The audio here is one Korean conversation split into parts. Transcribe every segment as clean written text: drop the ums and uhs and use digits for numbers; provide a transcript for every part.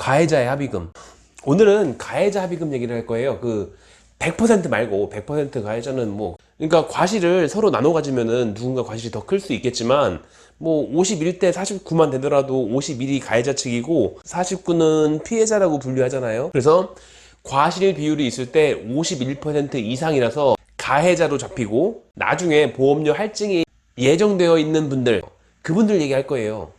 가해자의 합의금. 오늘은 가해자 합의금 얘기를 할 거예요. 100% 말고 100% 가해자는 그러니까 과실을 서로 나눠 가지면은 누군가 과실이 더 클 수 있겠지만 51대 49만 되더라도 51이 가해자 측이고 49는 피해자라고 분류하잖아요. 그래서 과실 비율이 있을 때 51% 이상이라서 가해자로 잡히고, 나중에 보험료 할증이 예정되어 있는 분들, 그분들 얘기할 거예요.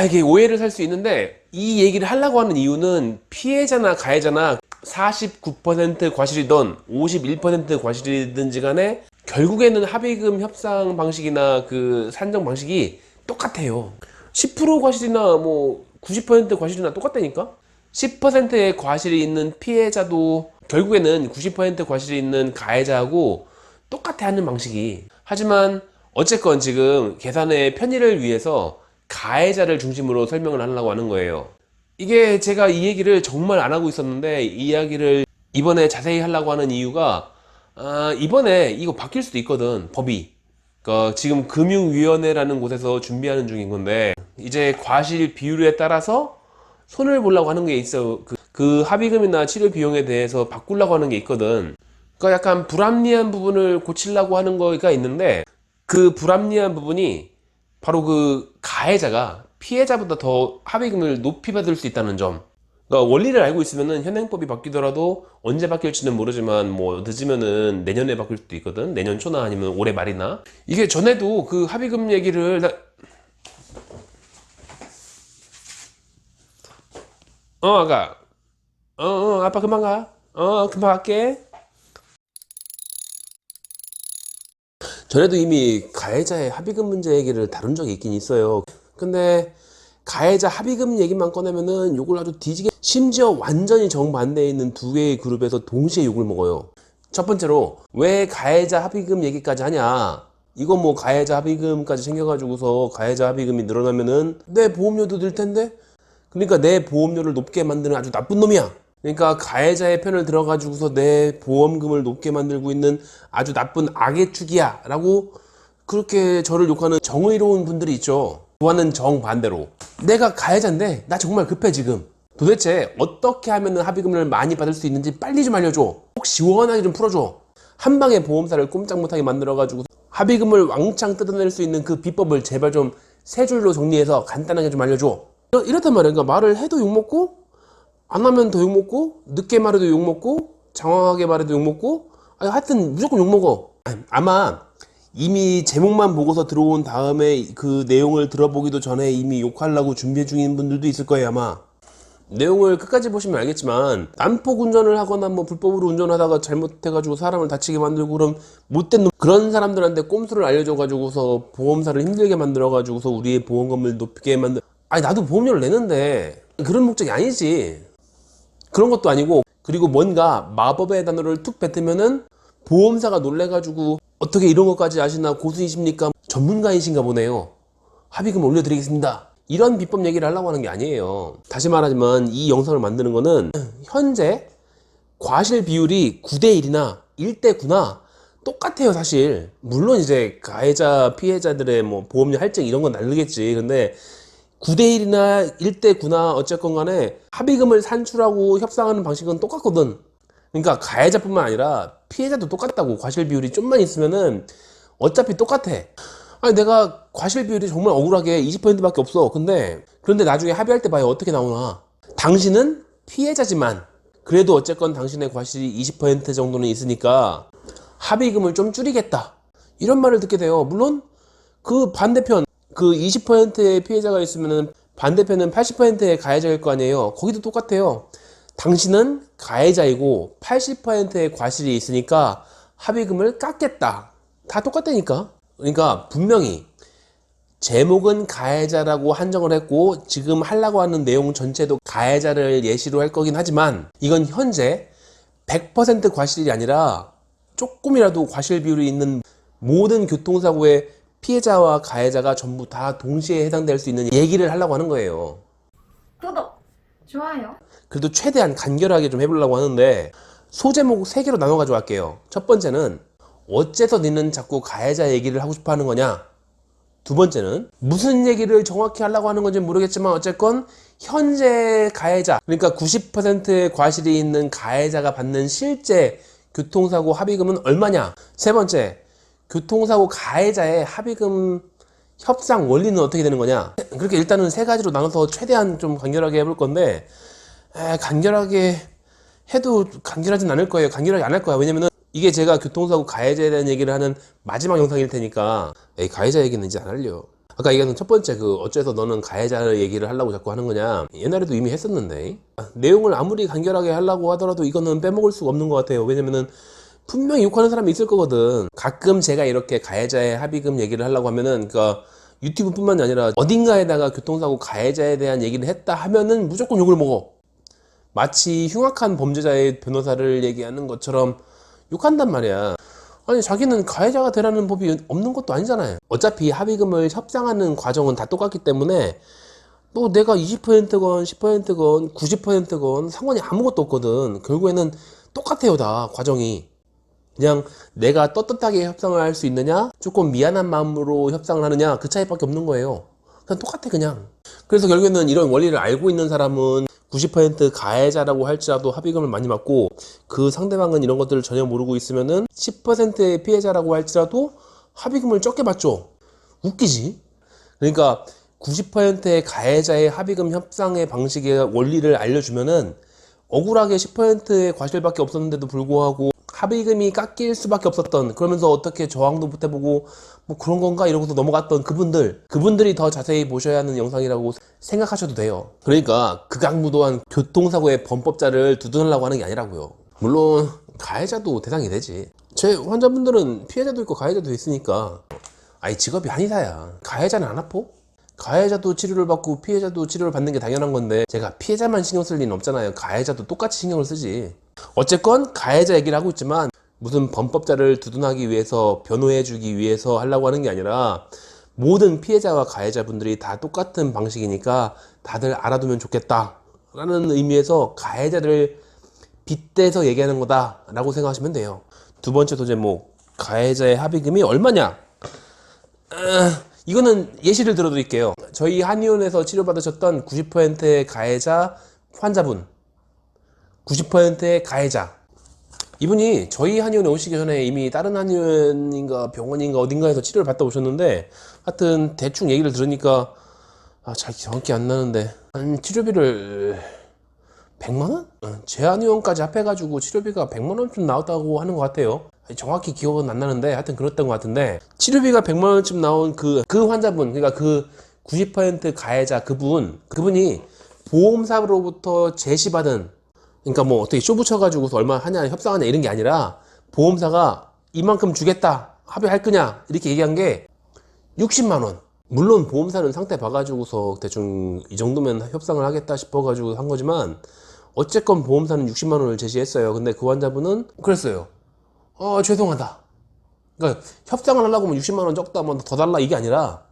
이게 오해를 살 수 있는데, 이 얘기를 하려고 하는 이유는 피해자나 가해자나 49% 과실이든 51% 과실이든지 간에 결국에는 합의금 협상 방식이나 산정 방식이 똑같아요. 10% 과실이나 90% 과실이나 똑같다니까? 10%의 과실이 있는 피해자도 결국에는 90% 과실이 있는 가해자하고 똑같아 하는 방식이. 하지만 어쨌건 지금 계산의 편의를 위해서 가해자를 중심으로 설명을 하려고 하는 거예요. 이게 제가 이 얘기를 정말 안 하고 있었는데, 이 이야기를 이번에 자세히 하려고 하는 이유가, 이번에 이거 바뀔 수도 있거든, 법이. 지금 금융위원회라는 곳에서 준비하는 중인 건데, 이제 과실 비율에 따라서 손을 보려고 하는 게 있어. 그 합의금이나 치료 비용에 대해서 바꾸려고 하는 게 있거든. 그러니까 약간 불합리한 부분을 고치려고 하는 거가 있는데, 그 불합리한 부분이 바로 가해자가 피해자보다 더 합의금을 높이 받을 수 있다는 점. 그러니까 원리를 알고 있으면은 현행법이 바뀌더라도 언제 바뀔지는 모르지만 늦으면은 내년에 바뀔 수도 있거든. 내년 초나 아니면 올해 말이나. 이게 전에도 합의금 얘기를 아가 아빠 금방 가. 금방 갈게. 전에도 이미 가해자의 합의금 문제 얘기를 다룬 적이 있긴 있어요. 근데 가해자 합의금 얘기만 꺼내면은 욕을 아주 뒤지게, 심지어 완전히 정반대에 있는 두 개의 그룹에서 동시에 욕을 먹어요. 첫 번째로, 왜 가해자 합의금 얘기까지 하냐, 이거 가해자 합의금까지 챙겨가지고서 가해자 합의금이 늘어나면은 내 보험료도 늘 텐데, 그러니까 내 보험료를 높게 만드는 아주 나쁜 놈이야. 그러니까 가해자의 편을 들어가지고서 내 보험금을 높게 만들고 있는 아주 나쁜 악의 축이야 라고 그렇게 저를 욕하는 정의로운 분들이 있죠. 그와는 정반대로, 내가 가해자인데 나 정말 급해 지금. 도대체 어떻게 하면 합의금을 많이 받을 수 있는지 빨리 좀 알려줘. 꼭 시원하게 좀 풀어줘. 한 방에 보험사를 꼼짝 못하게 만들어가지고 합의금을 왕창 뜯어낼 수 있는 그 비법을 제발 좀 세 줄로 정리해서 간단하게 좀 알려줘. 이렇단 말이야. 그러니까 말을 해도 욕먹고, 안 하면 더 욕먹고, 늦게 말해도 욕먹고, 장황하게 말해도 욕먹고, 하여튼 무조건 욕먹어. 아마 이미 제목만 보고서 들어온 다음에 그 내용을 들어보기도 전에 이미 욕하려고 준비 중인 분들도 있을 거예요. 아마 내용을 끝까지 보시면 알겠지만, 난폭 운전을 하거나 불법으로 운전하다가 잘못해가지고 사람을 다치게 만들고 그런 못된 놈, 그런 사람들한테 꼼수를 알려줘가지고서 보험사를 힘들게 만들어가지고서 우리의 보험금을 높게 나도 보험료를 내는데 그런 목적이 아니지. 그런 것도 아니고, 그리고 뭔가 마법의 단어를 툭 뱉으면은 보험사가 놀래가지고 어떻게 이런 것까지 아시나, 고수이십니까, 전문가이신가 보네요, 합의금 올려드리겠습니다, 이런 비법 얘기를 하려고 하는 게 아니에요. 다시 말하지만 이 영상을 만드는 거는 현재 과실 비율이 9대1이나 1대9나 똑같아요 사실. 물론 이제 가해자 피해자들의 보험료 할증 이런 건 다르겠지. 근데 9대1이나 1대9나 어쨌건 간에 합의금을 산출하고 협상하는 방식은 똑같거든. 그러니까 가해자뿐만 아니라 피해자도 똑같다고. 과실 비율이 좀만 있으면은 어차피 똑같아. 내가 과실 비율이 정말 억울하게 20%밖에 없어. 그런데 나중에 합의할 때 봐요. 어떻게 나오나. 당신은 피해자지만 그래도 어쨌건 당신의 과실이 20% 정도는 있으니까 합의금을 좀 줄이겠다, 이런 말을 듣게 돼요. 물론 그 반대편, 20%의 피해자가 있으면 반대편은 80%의 가해자일 거 아니에요. 거기도 똑같아요. 당신은 가해자이고 80%의 과실이 있으니까 합의금을 깎겠다. 다 똑같다니까. 그러니까 분명히 제목은 가해자라고 한정을 했고, 지금 하려고 하는 내용 전체도 가해자를 예시로 할 거긴 하지만, 이건 현재 100% 과실이 아니라 조금이라도 과실 비율이 있는 모든 교통사고의 피해자와 가해자가 전부 다 동시에 해당될 수 있는 얘기를 하려고 하는 거예요. 구독, 좋아요. 그래도 최대한 간결하게 좀 해보려고 하는데, 소제목 3개로 나눠 가지고 할게요. 첫 번째는, 어째서 니는 자꾸 가해자 얘기를 하고 싶어 하는 거냐, 두 번째는 무슨 얘기를 정확히 하려고 하는 건지 모르겠지만 어쨌건 현재 가해자, 그러니까 90%의 과실이 있는 가해자가 받는 실제 교통사고 합의금은 얼마냐. 세 번째, 교통사고 가해자의 합의금 협상 원리는 어떻게 되는 거냐. 그렇게 일단은 세 가지로 나눠서 최대한 좀 간결하게 해볼 건데, 간결하게 해도 간결하진 않을 거예요. 간결하게 안 할 거야. 왜냐면은 이게 제가 교통사고 가해자에 대한 얘기를 하는 마지막 영상일 테니까, 가해자 얘기는 이제 안 하려. 아까 얘기한 첫 번째 어째서 너는 가해자 얘기를 하려고 자꾸 하는 거냐. 옛날에도 이미 했었는데, 내용을 아무리 간결하게 하려고 하더라도 이거는 빼먹을 수가 없는 것 같아요. 왜냐면은 분명히 욕하는 사람이 있을 거거든. 가끔 제가 이렇게 가해자의 합의금 얘기를 하려고 하면은, 그러니까 유튜브 뿐만이 아니라 어딘가에다가 교통사고 가해자에 대한 얘기를 했다 하면은 무조건 욕을 먹어. 마치 흉악한 범죄자의 변호사를 얘기하는 것처럼 욕한단 말이야. 아니, 자기는 가해자가 되라는 법이 없는 것도 아니잖아요. 어차피 합의금을 협상하는 과정은 다 똑같기 때문에 뭐 내가 20%건 10%건 90%건 상관이 아무것도 없거든. 결국에는 똑같아요, 다 과정이. 그냥 내가 떳떳하게 협상을 할 수 있느냐, 조금 미안한 마음으로 협상을 하느냐, 그 차이밖에 없는 거예요. 그냥 똑같아, 그냥. 그래서 결국에는 이런 원리를 알고 있는 사람은 90% 가해자라고 할지라도 합의금을 많이 받고, 그 상대방은 이런 것들을 전혀 모르고 있으면은 10%의 피해자라고 할지라도 합의금을 적게 받죠. 웃기지? 그러니까 90%의 가해자의 합의금 협상의 방식의 원리를 알려주면은 억울하게 10%의 과실밖에 없었는데도 불구하고 합의금이 깎일 수밖에 없었던, 그러면서 어떻게 저항도 못 해보고 뭐 그런 건가 이러고서 넘어갔던 그분들이 더 자세히 보셔야 하는 영상이라고 생각하셔도 돼요. 그러니까 극악무도한 교통사고의 범법자를 두둔하려고 하는 게 아니라고요. 물론 가해자도 대상이 되지. 제 환자분들은 피해자도 있고 가해자도 있으니까. 아니, 직업이 한의사야. 가해자는 안 아파? 가해자도 치료를 받고 피해자도 치료를 받는 게 당연한 건데, 제가 피해자만 신경 쓸 리는 없잖아요. 가해자도 똑같이 신경을 쓰지. 어쨌건 가해자 얘기를 하고 있지만 무슨 범법자를 두둔하기 위해서, 변호해주기 위해서 하려고 하는 게 아니라 모든 피해자와 가해자분들이 다 똑같은 방식이니까 다들 알아두면 좋겠다 라는 의미에서 가해자를 빗대서 얘기하는 거다 라고 생각하시면 돼요. 두 번째 소제목, 가해자의 합의금이 얼마냐. 이거는 예시를 들어드릴게요. 저희 한의원에서 치료받으셨던 90%의 가해자 환자분, 90%의 가해자, 이분이 저희 한의원에 오시기 전에 이미 다른 한의원인가 병원인가 어딘가에서 치료를 받다 오셨는데, 하여튼 대충 얘기를 들으니까 잘 정확히 안 나는데 한 치료비를 100만원? 제 한의원까지 합해가지고 치료비가 100만원쯤 나왔다고 하는 것 같아요. 정확히 기억은 안 나는데 하여튼 그랬던 것 같은데, 치료비가 100만원쯤 나온 그 환자분, 그러니까 그 90% 가해자 그분이 보험사로부터 제시받은, 그러니까 뭐 어떻게 쇼 붙여가지고서 얼마 하냐 협상하냐 이런 게 아니라 보험사가 이만큼 주겠다 합의할 거냐 이렇게 얘기한 게 60만원. 물론 보험사는 상태 봐가지고서 대충 이 정도면 협상을 하겠다 싶어가지고 한 거지만 어쨌건 보험사는 60만원을 제시했어요. 근데 그 환자분은 그랬어요. 죄송하다. 그러니까 협상을 하려고 하면 60만원 적다 뭐 더 달라 이게 아니라,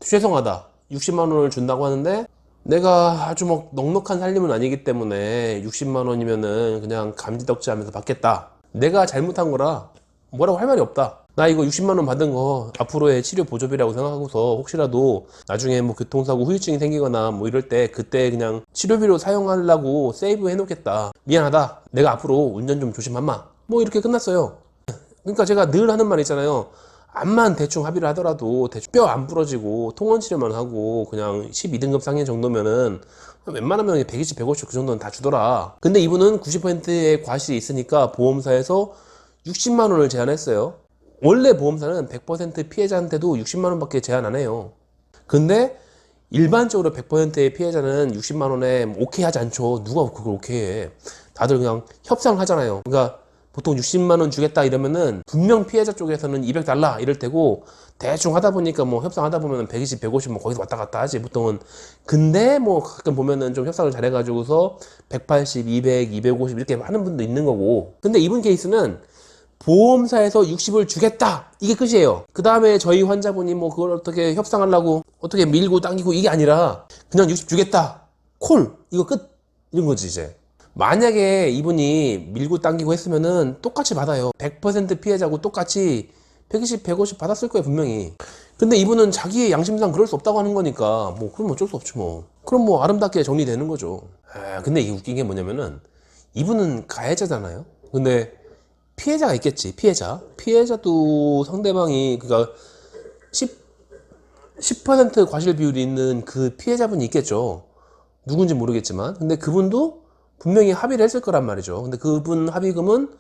죄송하다, 60만원을 준다고 하는데 내가 아주 뭐 넉넉한 살림은 아니기 때문에 60만원이면은 그냥 감지덕지 하면서 받겠다. 내가 잘못한 거라 뭐라고 할 말이 없다. 나 이거 60만원 받은 거 앞으로의 치료 보조비라고 생각하고서 혹시라도 나중에 뭐 교통사고 후유증이 생기거나 뭐 이럴 때 그때 그냥 치료비로 사용하려고 세이브 해놓겠다. 미안하다. 내가 앞으로 운전 좀 조심하마. 뭐 이렇게 끝났어요. 그러니까 제가 늘 하는 말 있잖아요. 암만 대충 합의를 하더라도 대충 뼈 안 부러지고 통원 치료만 하고 그냥 12등급 상해 정도면은 웬만하면 120, 150 그 정도는 다 주더라. 근데 이분은 90%의 과실이 있으니까 보험사에서 60만원을 제한했어요. 원래 보험사는 100% 피해자한테도 60만원밖에 제한 안 해요. 근데 일반적으로 100%의 피해자는 60만원에 오케이 하지 않죠. 누가 그걸 오케이 해. 다들 그냥 협상을 하잖아요. 그러니까 보통 60만원 주겠다 이러면은 분명 피해자 쪽에서는 200달러 이럴 테고, 대충 하다 보니까 뭐 협상하다 보면은 120, 150 뭐 거기서 왔다 갔다 하지 보통은. 근데 뭐 가끔 보면은 좀 협상을 잘해가지고서 180, 200, 250 이렇게 하는 분도 있는 거고. 근데 이분 케이스는 보험사에서 60을 주겠다 이게 끝이에요. 그 다음에 저희 환자분이 뭐 그걸 어떻게 협상하려고 어떻게 밀고 당기고 이게 아니라 그냥 60 주겠다 콜 이거 끝 이런 거지. 이제 만약에 이분이 밀고 당기고 했으면은 똑같이 받아요. 100% 피해자고 똑같이 120, 150 받았을 거예요 분명히. 근데 이분은 자기의 양심상 그럴 수 없다고 하는 거니까 뭐 그럼 어쩔 수 없지 뭐. 그럼 뭐 아름답게 정리되는 거죠. 근데 이게 웃긴 게 뭐냐면은 이분은 가해자잖아요. 근데 피해자가 있겠지. 피해자도 상대방이 그러니까 10% 과실 비율이 있는 그 피해자분이 있겠죠. 누군지 모르겠지만. 근데 그분도 분명히 합의를 했을 거란 말이죠. 근데 그분 합의금은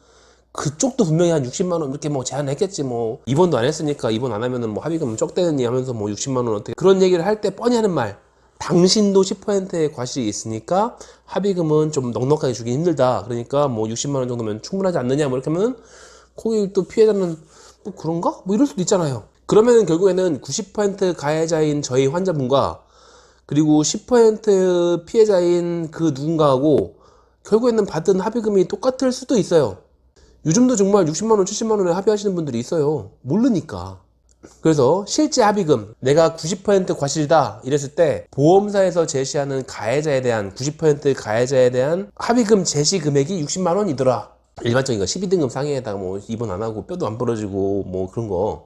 그쪽도 분명히 한 60만 원 이렇게 뭐 제한했겠지. 뭐 입원도 안 했으니까 입원 안 하면은 뭐 합의금 적대느니 하면서 뭐 60만 원 어떻게 그런 얘기를 할 때 뻔히 하는 말. 당신도 10%의 과실이 있으니까 합의금은 좀 넉넉하게 주기 힘들다. 그러니까 뭐 60만 원 정도면 충분하지 않느냐 뭐 이렇게 하면 거기 또 피해자는 뭐 그런가? 뭐 이럴 수도 있잖아요. 그러면 결국에는 90% 가해자인 저희 환자분과 그리고 10% 피해자인 그 누군가하고 결국에는 받은 합의금이 똑같을 수도 있어요. 요즘도 정말 60만원, 70만원에 합의하시는 분들이 있어요. 모르니까. 그래서 실제 합의금, 내가 90% 과실이다 이랬을 때 보험사에서 제시하는 가해자에 대한 90% 가해자에 대한 합의금 제시 금액이 60만원이더라. 일반적인 거 12등급 상해에다가 뭐 입원 안 하고 뼈도 안 부러지고 뭐 그런 거.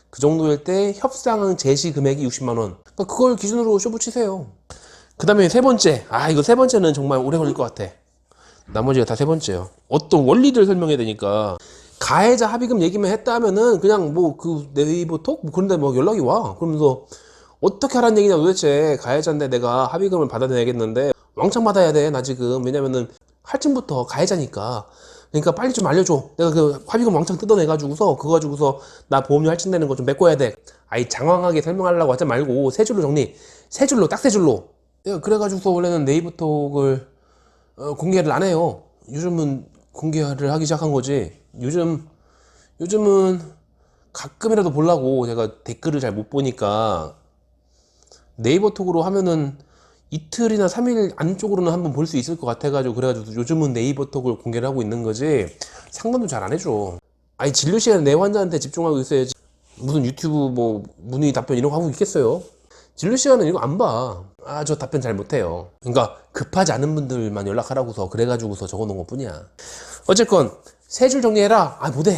그 정도일 때 협상 제시 금액이 60만원. 그러니까 그걸 기준으로 쇼부 치세요. 그 다음에 세 번째. 이거 세 번째는 정말 오래 걸릴 것 같아. 나머지가 다 세 번째요. 어떤 원리를 설명해야 되니까. 가해자 합의금 얘기만 했다 하면은 그냥 뭐 그 네이버 톡? 뭐 그런데 뭐 연락이 와. 그러면서 어떻게 하라는 얘기냐 도대체. 가해자인데 내가 합의금을 받아내야겠는데 왕창 받아야 돼 나 지금. 왜냐면은 할증부터 가해자니까. 그러니까 빨리 좀 알려줘. 내가 그 합의금 왕창 뜯어내가지고서 그거 가지고서 나 보험료 할증되는 거 좀 메꿔야 돼. 장황하게 설명하려고 하지 말고 세 줄로 정리. 세 줄로 딱 세 줄로. 내가 그래가지고서 원래는 네이버톡을 공개를 안 해요. 요즘은 공개를 하기 시작한 거지. 요즘은 가끔이라도 보려고 제가 댓글을 잘 못 보니까 네이버톡으로 하면은 이틀이나 3일 안쪽으로는 한번 볼 수 있을 것 같아가지고 그래가지고 요즘은 네이버톡을 공개를 하고 있는 거지. 상담도 잘 안 해줘. 진료 시간에 내 환자한테 집중하고 있어야지. 무슨 유튜브 뭐 문의 답변 이런 거 하고 있겠어요. 진료 시간은 이거 안 봐. 저 답변 잘 못해요. 그러니까 급하지 않은 분들만 연락하라고서 그래가지고서 적어놓은 것 뿐이야. 어쨌건 세 줄 정리해라. 못해.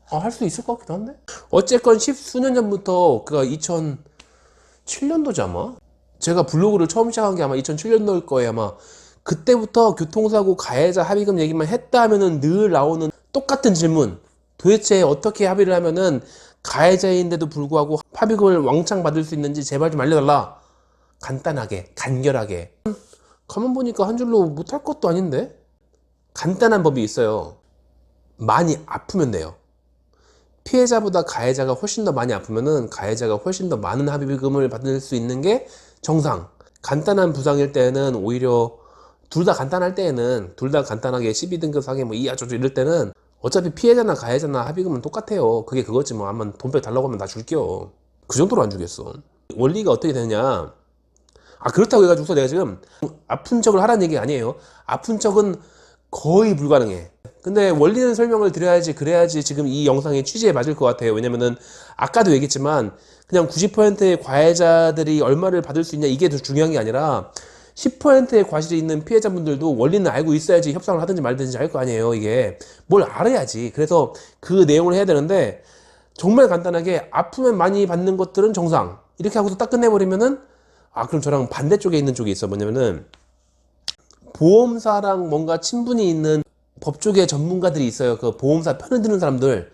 할 수 있을 것 같기도 한데. 어쨌건 십수년 전부터 그니까 2007년도지 아마. 제가 블로그를 처음 시작한 게 아마 2007년도일 거예요 아마. 그때부터 교통사고 가해자 합의금 얘기만 했다 하면은 늘 나오는 똑같은 질문. 도대체 어떻게 합의를 하면은 가해자인데도 불구하고 합의금을 왕창 받을 수 있는지 제발 좀 알려달라. 간단하게, 간결하게. 가만 보니까 한 줄로 못할 것도 아닌데? 간단한 법이 있어요. 많이 아프면 돼요. 피해자보다 가해자가 훨씬 더 많이 아프면은 가해자가 훨씬 더 많은 합의금을 받을 수 있는 게 정상. 간단한 부상일 때는 오히려 둘 다 간단할 때에는 둘 다 간단하게 12등급 상해 뭐 이하 저저 이럴 때는 어차피 피해자나 가해자나 합의금은 똑같아요. 그게 그거지 뭐. 한번 돈백 달라고 하면 나 줄게요. 그 정도로 안 주겠어. 원리가 어떻게 되느냐. 그렇다고 해가지고서 내가 지금 아픈 척을 하라는 얘기 아니에요. 아픈 척은 거의 불가능해. 근데 원리는 설명을 드려야지. 그래야지 지금 이 영상의 취지에 맞을 것 같아요. 왜냐면은 아까도 얘기했지만 그냥 90%의 가해자들이 얼마를 받을 수 있냐 이게 더 중요한 게 아니라 10%의 과실이 있는 피해자분들도 원리는 알고 있어야지 협상을 하든지 말든지 할 거 아니에요. 이게 뭘 알아야지. 그래서 그 내용을 해야 되는데 정말 간단하게 아프면 많이 받는 것들은 정상 이렇게 하고서 딱 끝내버리면은 그럼 저랑 반대쪽에 있는 쪽이 있어. 뭐냐면은 보험사랑 뭔가 친분이 있는 법조계 전문가들이 있어요. 그 보험사 편을 드는 사람들.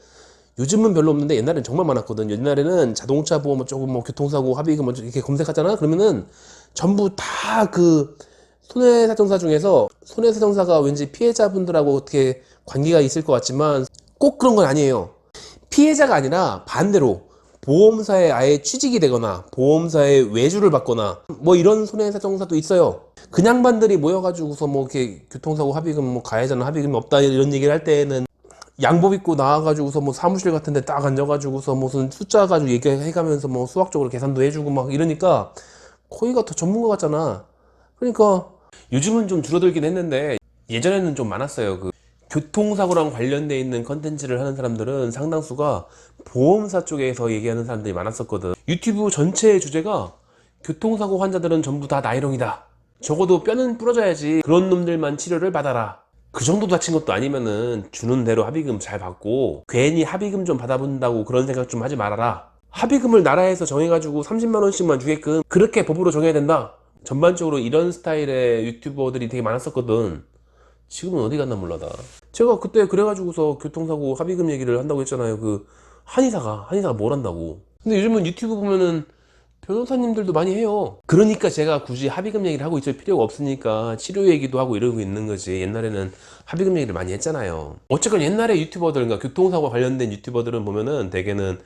요즘은 별로 없는데 옛날에는 정말 많았거든. 옛날에는 자동차 보험 조금 뭐 교통사고 합의금 뭐 이렇게 검색하잖아. 그러면은 전부 다 그 손해사정사 중에서 손해사정사가 왠지 피해자분들하고 어떻게 관계가 있을 것 같지만 꼭 그런 건 아니에요. 피해자가 아니라 반대로 보험사에 아예 취직이 되거나 보험사에 외주를 받거나 뭐 이런 손해사정사도 있어요. 그냥 반들이 모여가지고서 뭐 이렇게 교통사고 합의금 뭐 가해자는 합의금이 없다 이런 얘기를 할 때에는 양복 입고 나와가지고서 뭐 사무실 같은 데 딱 앉아가지고서 무슨 숫자 가지고 얘기해가면서 뭐 수학적으로 계산도 해주고 막 이러니까 거기가 더 전문가 같잖아. 그러니까 요즘은 좀 줄어들긴 했는데 예전에는 좀 많았어요. 그 교통사고랑 관련돼 있는 컨텐츠를 하는 사람들은 상당수가 보험사 쪽에서 얘기하는 사람들이 많았었거든. 유튜브 전체의 주제가 교통사고 환자들은 전부 다 나이롱이다. 적어도 뼈는 부러져야지 그런 놈들만 치료를 받아라. 그 정도 다친 것도 아니면은 주는 대로 합의금 잘 받고 괜히 합의금 좀 받아본다고 그런 생각 좀 하지 말아라. 합의금을 나라에서 정해가지고 30만 원씩만 주게끔 그렇게 법으로 정해야 된다. 전반적으로 이런 스타일의 유튜버들이 되게 많았었거든. 지금은 어디 갔나 몰라 다. 제가 그때 그래가지고서 교통사고 합의금 얘기를 한다고 했잖아요. 그 한의사가 뭘 한다고. 근데 요즘은 유튜브 보면은 변호사님들도 많이 해요. 그러니까 제가 굳이 합의금 얘기를 하고 있을 필요가 없으니까 치료 얘기도 하고 이러고 있는 거지. 옛날에는 합의금 얘기를 많이 했잖아요. 어쨌건 옛날에 유튜버들, 그러니까 교통사고 관련된 유튜버들은 보면은 대개는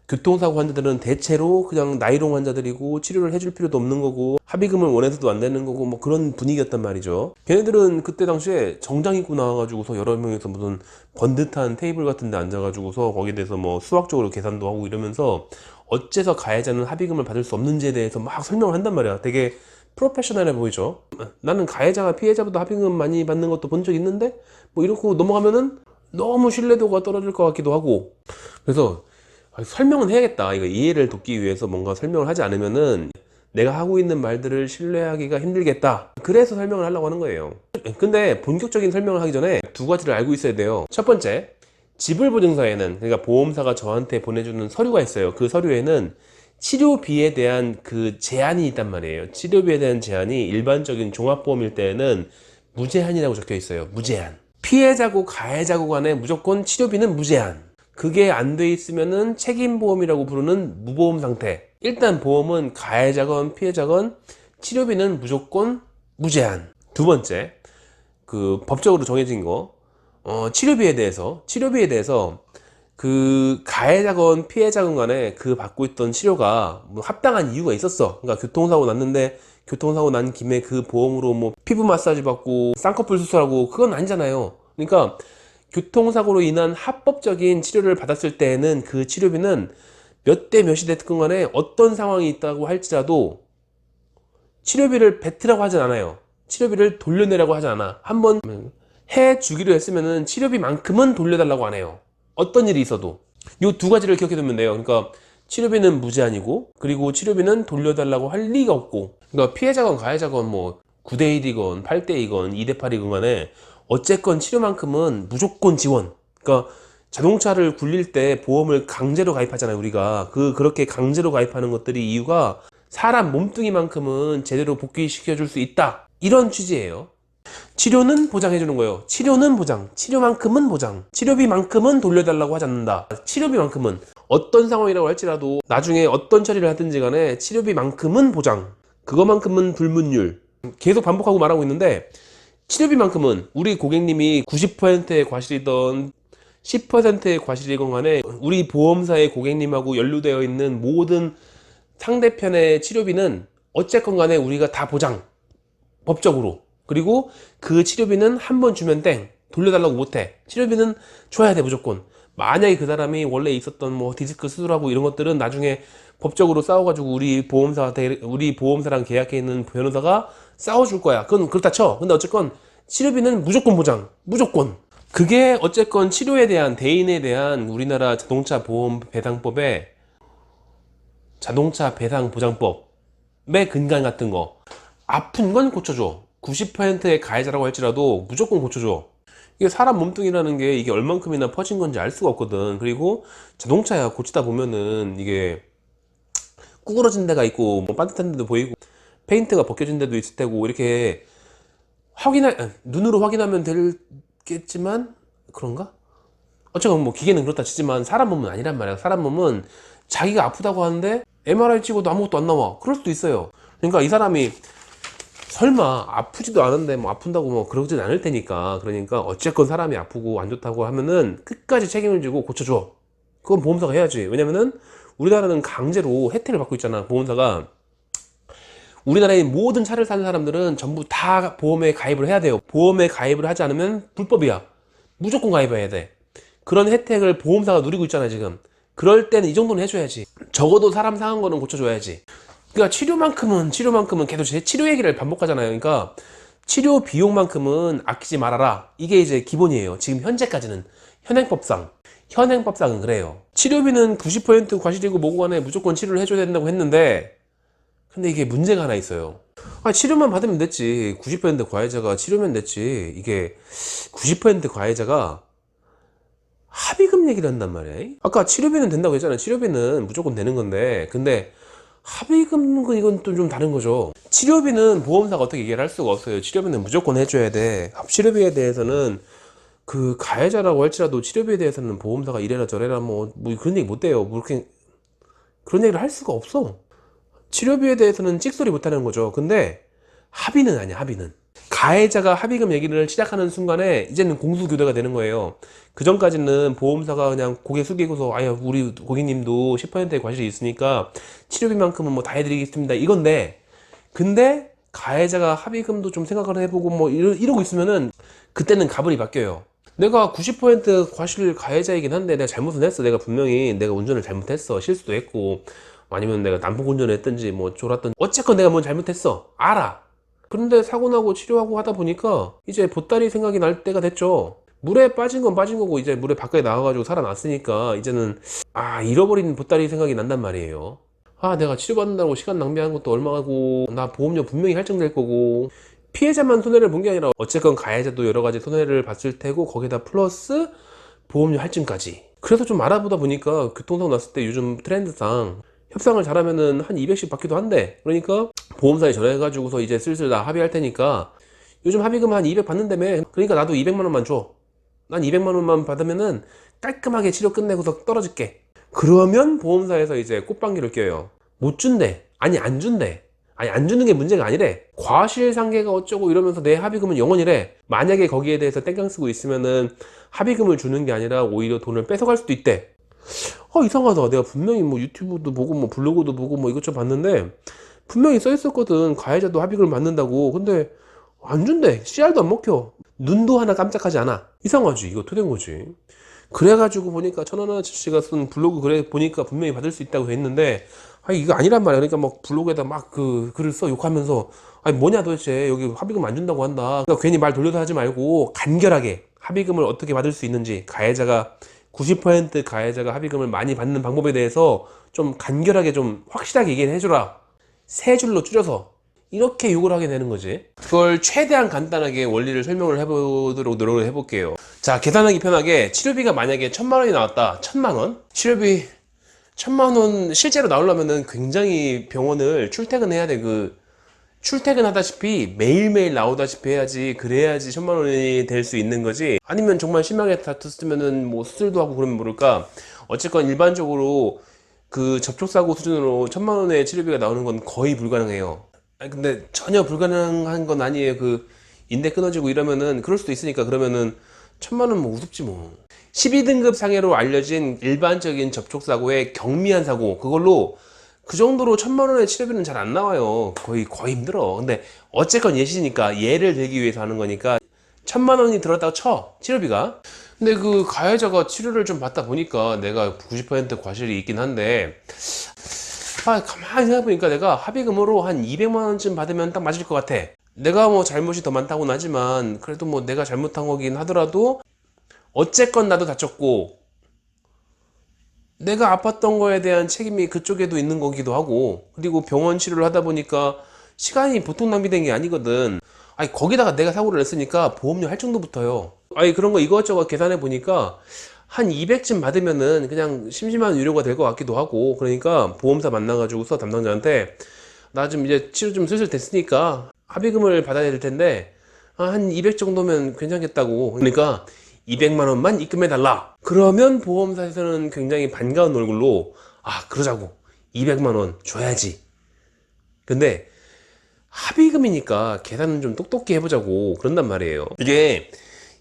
교통사고 환자들은 대체로 그냥 나이롱 환자들이고 치료를 해줄 필요도 없는 거고 합의금을 원해서도 안 되는 거고 뭐 그런 분위기였단 말이죠. 걔네들은 그때 당시에 정장 입고 나와가지고서 여러 명이서 무슨 번듯한 테이블 같은 데 앉아가지고서 거기에 대해서 뭐 수학적으로 계산도 하고 이러면서 어째서 가해자는 합의금을 받을 수 없는지에 대해서 막 설명을 한단 말이야. 되게 프로페셔널해 보이죠. 나는 가해자가 피해자보다 합의금 많이 받는 것도 본 적 있는데 뭐 이러고 넘어가면은 너무 신뢰도가 떨어질 것 같기도 하고. 그래서 설명은 해야겠다. 이거 이해를 돕기 위해서 뭔가 설명을 하지 않으면은 내가 하고 있는 말들을 신뢰하기가 힘들겠다. 그래서 설명을 하려고 하는 거예요. 근데 본격적인 설명을 하기 전에 두 가지를 알고 있어야 돼요. 첫 번째, 지불보증서에는, 그러니까 보험사가 저한테 보내주는 서류가 있어요. 그 서류에는 치료비에 대한 그 제한이 있단 말이에요. 치료비에 대한 제한이 일반적인 종합보험일 때에는 무제한이라고 적혀 있어요. 무제한. 피해자고 가해자고 간에 무조건 치료비는 무제한. 그게 안 돼 있으면은 책임보험이라고 부르는 무보험 상태. 일단 보험은 가해자건 피해자건 치료비는 무조건 무제한. 두 번째, 그 법적으로 정해진 거, 치료비에 대해서 그 가해자건 피해자건 간에 그 받고 있던 치료가 뭐 합당한 이유가 있었어. 그러니까 교통사고 났는데 교통사고 난 김에 그 보험으로 뭐 피부 마사지 받고 쌍꺼풀 수술하고 그건 아니잖아요. 그러니까 교통사고로 인한 합법적인 치료를 받았을 때에는 그 치료비는 몇 대 몇이 됐건 간에 어떤 상황이 있다고 할지라도 치료비를 뱉으라고 하진 않아요. 치료비를 돌려내라고 하지 않아. 한번 해주기로 했으면은 치료비만큼은 돌려달라고 안 해요. 어떤 일이 있어도. 이 두 가지를 기억해 두면 돼요. 그러니까 치료비는 무제한이고, 그리고 치료비는 돌려달라고 할 리가 없고. 그러니까 피해자건 가해자건 뭐 9대1이건 8대2건 2대8이건 간에 어쨌건 치료만큼은 무조건 지원. 그러니까 자동차를 굴릴 때 보험을 강제로 가입하잖아요, 우리가. 그렇게 강제로 가입하는 것들이 이유가 사람 몸뚱이만큼은 제대로 복귀시켜 줄 수 있다. 이런 취지예요. 치료는 보장해 주는 거예요. 치료는 보장. 치료만큼은 보장. 치료비만큼은 돌려달라고 하지 않는다. 치료비만큼은 어떤 상황이라고 할지라도 나중에 어떤 처리를 하든지 간에 치료비만큼은 보장. 그거만큼은 불문율. 계속 반복하고 말하고 있는데 치료비만큼은 우리 고객님이 90%의 과실이던 10%의 과실이건 간에 우리 보험사의 고객님하고 연루되어 있는 모든 상대편의 치료비는 어쨌건 간에 우리가 다 보장. 법적으로. 그리고 그 치료비는 한 번 주면 땡. 돌려달라고 못해. 치료비는 줘야 돼, 무조건. 만약에 그 사람이 원래 있었던 뭐 디스크 수술하고 이런 것들은 나중에 법적으로 싸워가지고 우리 보험사랑 계약해 있는 변호사가 싸워줄 거야. 그건 그렇다 쳐. 근데 어쨌건 치료비는 무조건 보장. 무조건. 그게 어쨌건 치료에 대한, 대인에 대한 우리나라 자동차 보험 배상법의 자동차 배상 보장법의 근간 같은 거. 아픈 건 고쳐줘. 90%의 가해자라고 할지라도 무조건 고쳐줘. 이게 사람 몸뚱이라는 게 이게 얼만큼이나 퍼진 건지 알 수가 없거든. 그리고 자동차야 고치다 보면은 이게 구부러진 데가 있고 뭐 반듯한 데도 보이고 페인트가 벗겨진 데도 있을 테고 이렇게 눈으로 확인하면 되겠지만 그런가? 어쨌건 뭐 기계는 그렇다 치지만 사람 몸은 아니란 말이야. 사람 몸은 자기가 아프다고 하는데 MRI 찍어도 아무것도 안 나와. 그럴 수도 있어요. 그러니까 이 사람이 설마 아프지도 않은데 뭐 아픈다고 뭐 그러진 않을 테니까. 그러니까 어쨌건 사람이 아프고 안 좋다고 하면은 끝까지 책임을 지고 고쳐줘. 그건 보험사가 해야지. 왜냐면은 우리나라는 강제로 혜택을 받고 있잖아. 보험사가 우리나라의 모든 차를 사는 사람들은 전부 다 보험에 가입을 해야 돼요. 보험에 가입을 하지 않으면 불법이야. 무조건 가입해야 돼. 그런 혜택을 보험사가 누리고 있잖아 지금. 그럴 때는 이 정도는 해줘야지. 적어도 사람 상한 거는 고쳐줘야지. 그러니까 치료만큼은 계속 제 치료 얘기를 반복하잖아요. 그러니까 치료 비용만큼은 아끼지 말아라. 이게 이제 기본이에요. 지금 현재까지는 현행법상은 그래요. 치료비는 90% 과실이고 뭐고 간에 무조건 치료를 해줘야 된다고 했는데 근데 이게 문제가 하나 있어요. 아, 치료만 받으면 됐지. 90% 가해자가 치료면 됐지. 이게 90% 가해자가 합의금 얘기를 한단 말이야. 아까 치료비는 된다고 했잖아. 치료비는 무조건 되는 건데, 근데 합의금 이건 또 좀 다른 거죠. 치료비는 보험사가 어떻게 얘기를 할 수가 없어요. 치료비는 무조건 해줘야 돼. 치료비에 대해서는 그 가해자라고 할지라도 치료비에 대해서는 보험사가 이래라 저래라 뭐 그런 얘기 못 해요. 뭐 이렇게 그런 얘기를 할 수가 없어. 치료비에 대해서는 찍소리 못 하는 거죠. 근데 합의는 아니야. 합의는 가해자가 합의금 얘기를 시작하는 순간에 이제는 공수교대가 되는 거예요. 그 전까지는 보험사가 그냥 고개 숙이고서 아야 우리 고객님도 10%의 과실이 있으니까 치료비만큼은 뭐 다 해드리겠습니다 이건데, 근데 가해자가 합의금도 좀 생각을 해보고 뭐 이러고 있으면은 그때는 가불이 바뀌어요. 내가 90% 과실 가해자이긴 한데 내가 잘못은 했어. 내가 분명히 내가 운전을 잘못했어. 실수도 했고 아니면 내가 난폭 운전을 했든지 뭐 졸았든지 어쨌건 내가 뭐 잘못했어. 알아. 그런데 사고 나고 치료하고 하다 보니까 이제 보따리 생각이 날 때가 됐죠. 물에 빠진 건 빠진 거고 이제 물에 바깥에 나와가지고 살아났으니까 이제는 잃어버린 보따리 생각이 난단 말이에요. 내가 치료받는다고 시간 낭비한 것도 얼마고 나 보험료 분명히 할증될 거고, 피해자만 손해를 본 게 아니라 어쨌건 가해자도 여러 가지 손해를 봤을 테고 거기다 플러스 보험료 할증까지. 그래서 좀 알아보다 보니까 교통사고 났을 때 요즘 트렌드상 협상을 잘하면은 한 200씩 받기도 한대. 그러니까 보험사에 전화해가지고서 이제 슬슬 나 합의할 테니까 요즘 합의금 한 200 받는다며. 그러니까 나도 200만 원만 줘. 난 200만 원만 받으면은 깔끔하게 치료 끝내고서 떨어질게. 그러면 보험사에서 이제 꽃방귀를 껴요. 못 준대. 아니 안 준대. 아니 안 주는 게 문제가 아니래. 과실상계가 어쩌고 이러면서 내 합의금은 영원이래. 만약에 거기에 대해서 땡깡 쓰고 있으면은 합의금을 주는 게 아니라 오히려 돈을 뺏어갈 수도 있대. 이상하다. 내가 분명히 뭐 유튜브도 보고 뭐 블로그도 보고 뭐 이것저것 봤는데 분명히 써 있었거든. 가해자도 합의금을 받는다고. 근데 안 준대. 씨알도 안 먹혀. 눈도 하나 깜짝하지 않아. 이상하지. 이거 어떻게 된 거지? 그래가지고 보니까 천원 아저씨가 쓴 블로그 글에 보니까 분명히 받을 수 있다고 했는데 이거 아니란 말이야. 그러니까 막 블로그에다 막 그 글을 써 욕하면서 뭐냐 도대체 여기 합의금 안 준다고 한다. 그러니까 괜히 말 돌려서 하지 말고 간결하게 합의금을 어떻게 받을 수 있는지, 가해자가 90% 가해자가 합의금을 많이 받는 방법에 대해서 좀 간결하게 좀 확실하게 얘기를 해줘라. 세 줄로 줄여서 이렇게 욕을 하게 되는 거지. 그걸 최대한 간단하게 원리를 설명을 해보도록 노력을 해볼게요. 자, 계산하기 편하게 치료비가 만약에 1000만 원이 나왔다. 1000만 원? 치료비 1000만 원 실제로 나오려면은 굉장히 병원을 출퇴근해야 돼. 출퇴근하다시피 매일매일 나오다시피 해야지. 그래야지 1000만 원이 될 수 있는 거지. 아니면 정말 심하게 다퉜으면은 뭐 수술도 하고 그러면 모를까. 어쨌건 일반적으로 그 접촉사고 수준으로 1000만 원의 치료비가 나오는 건 거의 불가능해요. 근데 전혀 불가능한 건 아니에요. 그 인대 끊어지고 이러면은 그럴 수도 있으니까. 그러면은 1000만 원 뭐 우습지 뭐. 12등급 상해로 알려진 일반적인 접촉사고의 경미한 사고, 그걸로 그 정도로 1000만 원의 치료비는 잘 안 나와요. 거의 힘들어. 근데 어쨌건 예시니까 예를 들기 위해서 하는 거니까 1000만 원이 들었다고 쳐, 치료비가. 근데 그 가해자가 치료를 좀 받다 보니까 내가 90% 과실이 있긴 한데 가만히 생각해보니까 내가 합의금으로 한 200만 원쯤 받으면 딱 맞을 것 같아. 내가 뭐 잘못이 더 많다고는 하지만 그래도 뭐 내가 잘못한 거긴 하더라도 어쨌건 나도 다쳤고 내가 아팠던 거에 대한 책임이 그쪽에도 있는 거기도 하고, 그리고 병원 치료를 하다 보니까 시간이 보통 낭비된 게 아니거든. 거기다가 내가 사고를 냈으니까 보험료 할증도 붙어요. 그런 거 이것저것 계산해 보니까 한 200쯤 받으면은 그냥 심심한 유료가 될 것 같기도 하고. 그러니까 보험사 만나가지고서 담당자한테 나 좀 이제 치료 좀 슬슬 됐으니까 합의금을 받아야 될 텐데 한 200 정도면 괜찮겠다고. 그러니까 200만 원만 입금해 달라. 그러면 보험사에서는 굉장히 반가운 얼굴로 그러자고, 200만 원 줘야지. 근데 합의금이니까 계산은 좀 똑똑히 해보자고 그런단 말이에요. 이게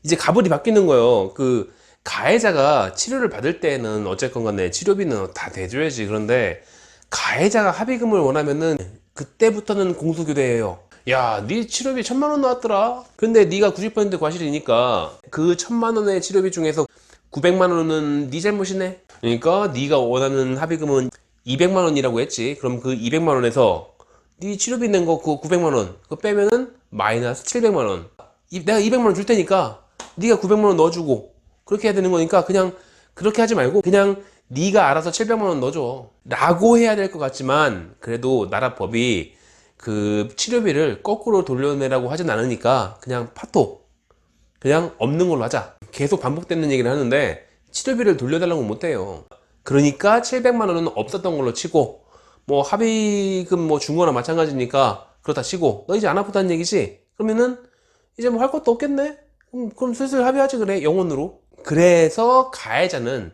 이제 가불이 바뀌는 거예요. 그 가해자가 치료를 받을 때는 어쨌건 간에 치료비는 다 대줘야지. 그런데 가해자가 합의금을 원하면은 그때부터는 공수교대예요. 야, 네 치료비 1000만 원 나왔더라. 근데 네가 90% 과실이니까 그 1000만 원의 치료비 중에서 900만 원은 네 잘못이네. 그러니까 네가 원하는 합의금은 200만 원이라고 했지. 그럼 그 200만 원에서 네 치료비 낸 거 그 900만 원 그거 빼면은 마이너스 700만 원. 내가 200만 원 줄 테니까 네가 900만 원 넣어주고, 그렇게 해야 되는 거니까 그냥 그렇게 하지 말고 그냥 네가 알아서 700만 원 넣어줘 라고 해야 될 것 같지만, 그래도 나라 법이 그 치료비를 거꾸로 돌려내라고 하진 않으니까 그냥 파토, 그냥 없는 걸로 하자. 계속 반복되는 얘기를 하는데 치료비를 돌려달라고 못해요. 그러니까 700만 원은 없었던 걸로 치고, 뭐 합의금 뭐 준 거나 마찬가지니까 그렇다 치고, 너 이제 안 아프다는 얘기지? 그러면은 이제 뭐 할 것도 없겠네? 그럼 슬슬 합의하지 그래, 영원으로. 그래서 가해자는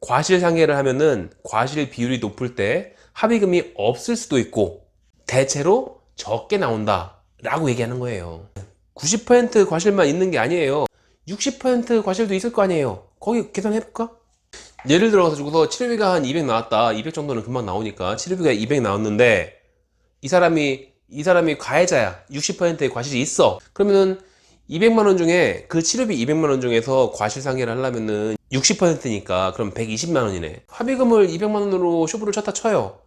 과실상계를 하면은 과실 비율이 높을 때 합의금이 없을 수도 있고 대체로 적게 나온다 라고 얘기하는 거예요. 90% 과실만 있는 게 아니에요. 60% 과실도 있을 거 아니에요. 거기 계산해볼까? 예를 들어서 치료비가 한 200 나왔다. 200 정도는 금방 나오니까 치료비가 200 나왔는데 이 사람이 가해자야. 60%의 과실이 있어. 그러면은 200만 원 중에 그 치료비 200만 원 중에서 과실상계를 하려면은 60%니까 그럼 120만 원이네. 합의금을 200만 원으로 쇼부를 쳤다 쳐요.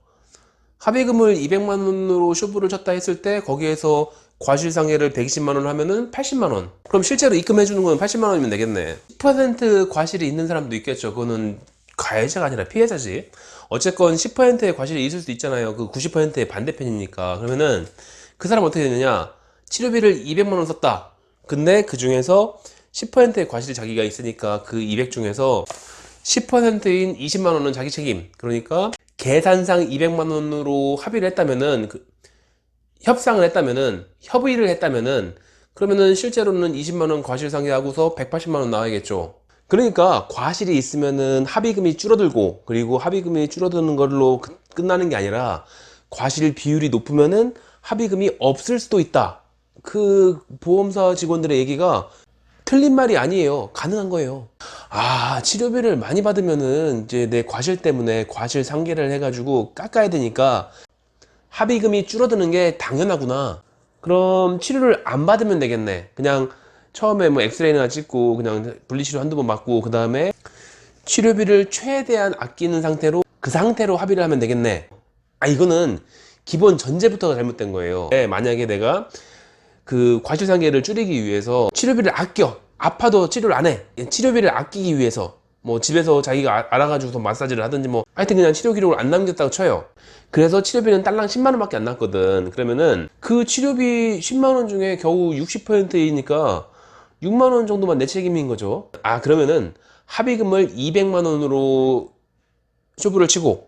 합의금을 200만 원으로 쇼부를 쳤다 했을 때 거기에서 과실상계를 120만 원 하면은 80만 원. 그럼 실제로 입금해 주는 건 80만 원이면 되겠네. 10% 과실이 있는 사람도 있겠죠. 그거는 가해자가 아니라 피해자지. 어쨌건 10%의 과실이 있을 수도 있잖아요. 그 90%의 반대편이니까. 그러면은 그 사람 어떻게 되느냐? 치료비를 200만 원 썼다. 근데 그 중에서 10%의 과실이 자기가 있으니까 그 200 중에서 10%인 20만 원은 자기 책임. 그러니까 계산상 200만 원으로 합의를 했다면은 협의를 했다면은 그러면은 실제로는 20만 원 과실상계하고서 180만 원 나와야겠죠. 그러니까 과실이 있으면은 합의금이 줄어들고, 그리고 합의금이 줄어드는 걸로 끝나는 게 아니라 과실 비율이 높으면은 합의금이 없을 수도 있다. 그 보험사 직원들의 얘기가 틀린 말이 아니에요. 가능한 거예요. 아, 치료비를 많이 받으면은 이제 내 과실 때문에 과실 상계를 해가지고 깎아야 되니까 합의금이 줄어드는 게 당연하구나. 그럼 치료를 안 받으면 되겠네. 그냥 처음에 뭐 엑스레이나 찍고 그냥 분리치료 한두 번 받고 그 다음에 치료비를 최대한 아끼는 상태로 그 상태로 합의를 하면 되겠네. 아, 이거는 기본 전제부터가 잘못된 거예요. 만약에 내가 그 과실상계를 줄이기 위해서 치료비를 아껴, 아파도 치료를 안 해, 치료비를 아끼기 위해서 뭐 집에서 자기가 알아가지고서 마사지를 하든지 뭐 하여튼 그냥 치료 기록을 안 남겼다고 쳐요. 그래서 치료비는 딸랑 10만 원밖에 안 났거든. 그러면은 그 치료비 10만 원 중에 겨우 60%이니까 6만 원 정도만 내 책임인 거죠. 아, 그러면은 합의금을 200만 원으로 쇼부를 치고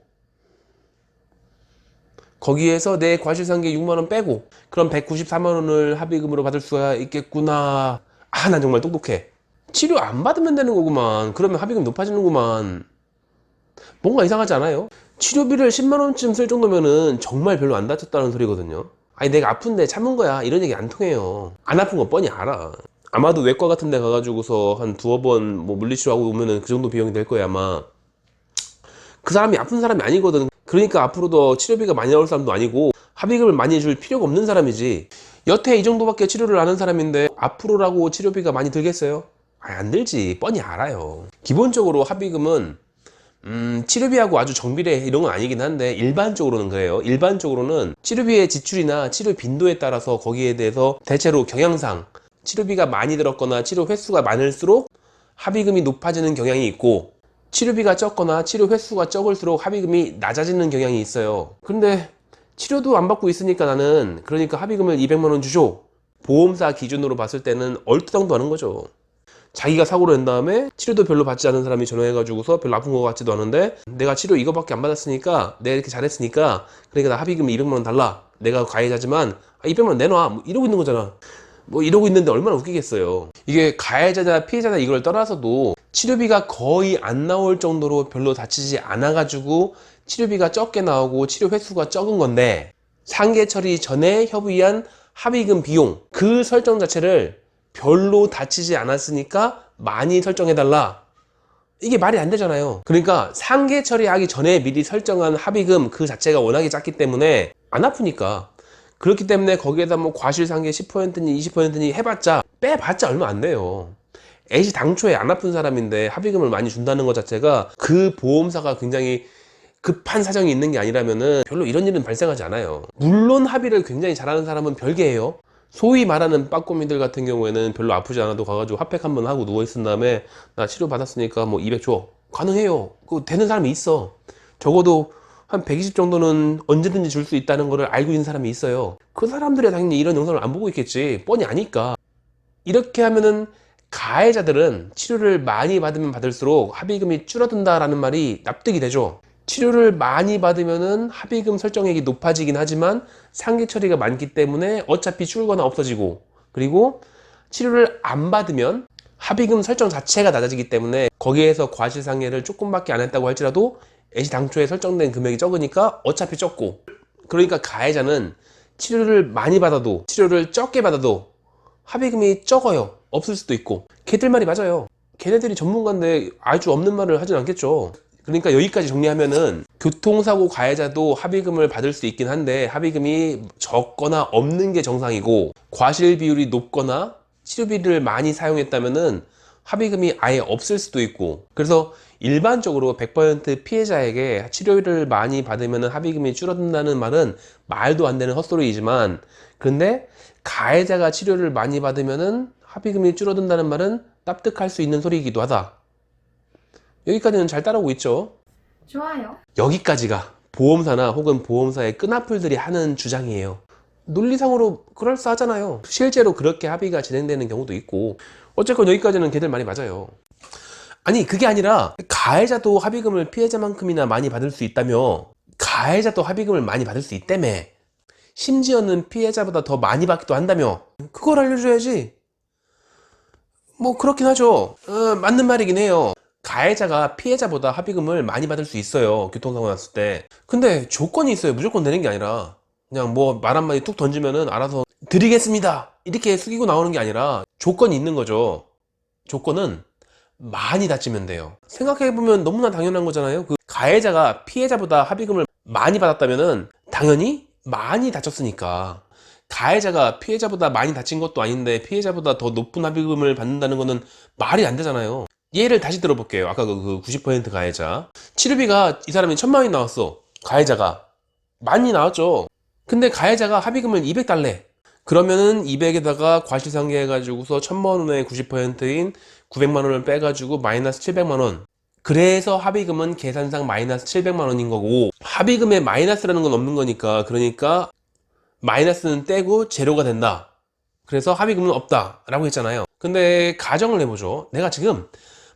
거기에서 내 과실상계 6만 원 빼고 그럼 194만 원을 합의금으로 받을 수가 있겠구나. 아, 난 정말 똑똑해. 치료 안 받으면 되는 거구만. 그러면 합의금 높아지는구만. 뭔가 이상하지 않아요? 치료비를 10만 원쯤 쓸 정도면은 정말 별로 안 다쳤다는 소리거든요. 아니, 내가 아픈데 참은 거야, 이런 얘기 안 통해요. 안 아픈 거 뻔히 알아. 아마도 외과 같은 데 가가지고서 한 두어 번 뭐 물리치료하고 오면은 그 정도 비용이 될 거야 아마. 그 사람이 아픈 사람이 아니거든. 그러니까 앞으로도 치료비가 많이 나올 사람도 아니고 합의금을 많이 줄 필요가 없는 사람이지. 여태 이 정도밖에 치료를 안 한 사람인데 앞으로라고 치료비가 많이 들겠어요? 아, 안 들지. 뻔히 알아요. 기본적으로 합의금은 치료비하고 아주 정비례 이런 건 아니긴 한데 일반적으로는 그래요. 일반적으로는 치료비의 지출이나 치료 빈도에 따라서 거기에 대해서 대체로 경향상 치료비가 많이 들었거나 치료 횟수가 많을수록 합의금이 높아지는 경향이 있고, 치료비가 적거나 치료 횟수가 적을수록 합의금이 낮아지는 경향이 있어요. 근데 치료도 안 받고 있으니까 나는, 그러니까 합의금을 200만 원 주죠. 보험사 기준으로 봤을 때는 얼토당토하는 거죠. 자기가 사고를 낸 다음에 치료도 별로 받지 않은 사람이 전화해가지고서 별로 아픈 것 같지도 않은데 내가 치료 이거밖에 안 받았으니까, 내가 이렇게 잘했으니까 그러니까 나 합의금 200만 원 달라, 내가 가해자지만 200만 원 내놔, 뭐 이러고 있는 거잖아. 뭐 이러고 있는데 얼마나 웃기겠어요. 이게 가해자나 피해자나 이걸 떠나서도 치료비가 거의 안 나올 정도로 별로 다치지 않아가지고 치료비가 적게 나오고 치료 횟수가 적은 건데, 상계 처리 전에 협의한 합의금 비용 그 설정 자체를 별로 다치지 않았으니까 많이 설정해달라, 이게 말이 안 되잖아요. 그러니까 상계 처리하기 전에 미리 설정한 합의금 그 자체가 워낙에 작기 때문에 안 아프니까, 그렇기 때문에 거기에다 뭐 과실상계 10%니 20%니 해봤자 빼봤자 얼마 안 돼요. 애시 당초에 안 아픈 사람인데 합의금을 많이 준다는 것 자체가 그 보험사가 굉장히 급한 사정이 있는 게 아니라면은 별로 이런 일은 발생하지 않아요. 물론 합의를 굉장히 잘하는 사람은 별개예요. 소위 말하는 빠꼬미들 같은 경우에는 별로 아프지 않아도 가가지고 핫팩 한번 하고 누워있은 다음에 나 치료 받았으니까 뭐 200 줘. 가능해요. 그 되는 사람이 있어. 적어도 한 120 정도는 언제든지 줄 수 있다는 거를 알고 있는 사람이 있어요. 그 사람들이 당연히 이런 영상을 안 보고 있겠지. 뻔히 아니까. 이렇게 하면은 가해자들은 치료를 많이 받으면 받을수록 합의금이 줄어든다라는 말이 납득이 되죠. 치료를 많이 받으면은 합의금 설정액이 높아지긴 하지만 상계 처리가 많기 때문에 어차피 줄거나 없어지고, 그리고 치료를 안 받으면 합의금 설정 자체가 낮아지기 때문에 거기에서 과실상계를 조금밖에 안 했다고 할지라도 애시당초에 설정된 금액이 적으니까 어차피 적고, 그러니까 가해자는 치료를 많이 받아도 치료를 적게 받아도 합의금이 적어요. 없을 수도 있고. 걔들 말이 맞아요. 걔네들이 전문가인데 아주 없는 말을 하진 않겠죠. 그러니까 여기까지 정리하면은 교통사고 가해자도 합의금을 받을 수 있긴 한데 합의금이 적거나 없는 게 정상이고, 과실 비율이 높거나 치료비를 많이 사용했다면은 합의금이 아예 없을 수도 있고, 그래서 일반적으로 100% 피해자에게 치료를 많이 받으면 합의금이 줄어든다는 말은 말도 안 되는 헛소리이지만, 근데 가해자가 치료를 많이 받으면은 합의금이 줄어든다는 말은 납득할 수 있는 소리이기도 하다. 여기까지는 잘 따라오고 있죠. 좋아요. 여기까지가 보험사나 혹은 보험사의 끈앞풀들이 하는 주장이에요. 논리상으로 그럴싸하잖아요. 실제로 그렇게 합의가 진행되는 경우도 있고, 어쨌건 여기까지는 걔들 말이 맞아요. 아니, 그게 아니라 가해자도 합의금을 피해자만큼이나 많이 받을 수 있다며, 가해자도 합의금을 많이 받을 수 있다며, 심지어는 피해자보다 더 많이 받기도 한다며, 그걸 알려줘야지. 뭐 그렇긴 하죠. 맞는 말이긴 해요. 가해자가 피해자보다 합의금을 많이 받을 수 있어요, 교통사고 났을 때. 근데 조건이 있어요. 무조건 되는 게 아니라 그냥 뭐 말 한마디 툭 던지면은 알아서 드리겠습니다 이렇게 숙이고 나오는 게 아니라 조건이 있는 거죠. 조건은 많이 다치면 돼요. 생각해보면 너무나 당연한 거잖아요. 그 가해자가 피해자보다 합의금을 많이 받았다면은 당연히 많이 다쳤으니까, 가해자가 피해자보다 많이 다친 것도 아닌데 피해자보다 더 높은 합의금을 받는다는 거는 말이 안 되잖아요. 예를 다시 들어볼게요. 아까 그 90% 가해자, 치료비가 이 사람이 1000만 원이 나왔어. 가해자가 많이 나왔죠. 근데 가해자가 합의금을 200 달래. 그러면은 200에다가 과실상계 해가지고서 1000만 원의 90%인 900만 원을 빼가지고 마이너스 700만 원. 그래서 합의금은 계산상 마이너스 700만 원인 거고, 합의금에 마이너스라는 건 없는 거니까, 그러니까 마이너스는 떼고 제로가 된다. 그래서 합의금은 없다 라고 했잖아요. 근데 가정을 해보죠. 내가 지금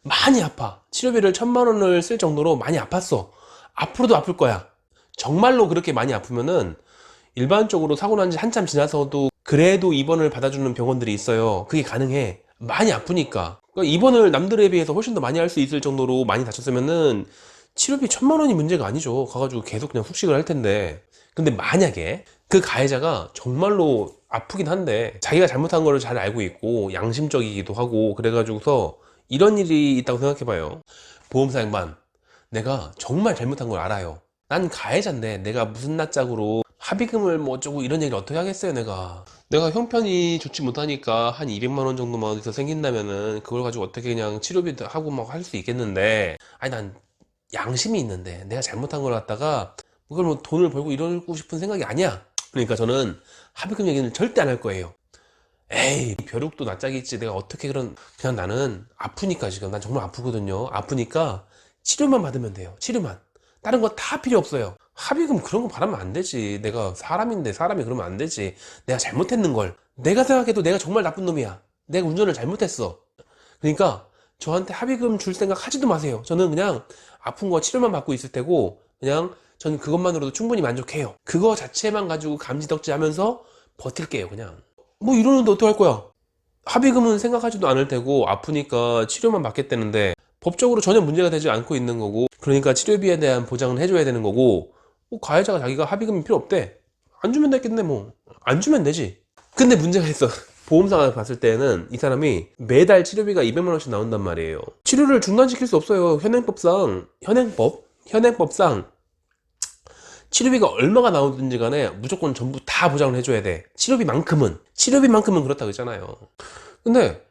많이 아파. 치료비를 1000만 원을 쓸 정도로 많이 아팠어. 앞으로도 아플 거야. 정말로 그렇게 많이 아프면은 일반적으로 사고 난 지 한참 지나서도 그래도 입원을 받아주는 병원들이 있어요. 그게 가능해. 많이 아프니까. 그러니까 입원을 남들에 비해서 훨씬 더 많이 할 수 있을 정도로 많이 다쳤으면은 치료비 1000만 원이 문제가 아니죠. 가가지고 계속 그냥 숙식을 할 텐데. 근데 만약에 그 가해자가 정말로 아프긴 한데 자기가 잘못한 거를 잘 알고 있고 양심적이기도 하고 그래가지고서 이런 일이 있다고 생각해봐요. 보험사 양반, 내가 정말 잘못한 걸 알아요. 난 가해자인데 내가 무슨 낯짝으로 합의금을 뭐 어쩌고 이런 얘기를 어떻게 하겠어요. 내가 형편이 좋지 못하니까 한 200만 원 정도만 어디서 생긴다면은 그걸 가지고 어떻게 그냥 치료비도 하고 막 할 수 있겠는데, 아니 난 양심이 있는데 내가 잘못한 걸 갖다가 그걸 뭐 돈을 벌고 이러고 싶은 생각이 아니야. 그러니까 저는 합의금 얘기는 절대 안 할 거예요. 에이, 벼룩도 낯짝이 있지. 내가 어떻게 그냥 나는 아프니까, 지금 난 정말 아프거든요. 아프니까 치료만 받으면 돼요. 치료만. 다른 거 다 필요 없어요. 합의금 그런 거 바라면 안 되지. 내가 사람인데 사람이 그러면 안 되지. 내가 잘못했는 걸. 내가 생각해도 내가 정말 나쁜 놈이야. 내가 운전을 잘못했어. 그러니까 저한테 합의금 줄 생각 하지도 마세요. 저는 그냥 아픈 거 치료만 받고 있을 테고, 그냥 저는 그것만으로도 충분히 만족해요. 그거 자체만 가지고 감지덕지 하면서 버틸게요, 그냥. 뭐 이러는데 어떡할 거야? 합의금은 생각하지도 않을 테고 아프니까 치료만 받겠다는데 법적으로 전혀 문제가 되지 않고 있는 거고, 그러니까 치료비에 대한 보장은 해줘야 되는 거고, 뭐 가해자가 자기가 합의금이 필요 없대. 안 주면 되겠네, 뭐. 안 주면 되지. 근데 문제가 있어. 보험사가 봤을 때는 이 사람이 매달 치료비가 200만 원씩 나온단 말이에요. 치료를 중단시킬 수 없어요. 현행법상 치료비가 얼마가 나오든지 간에 무조건 전부 다 보장을 해줘야 돼. 치료비만큼은 그렇다고 했잖아요. 근데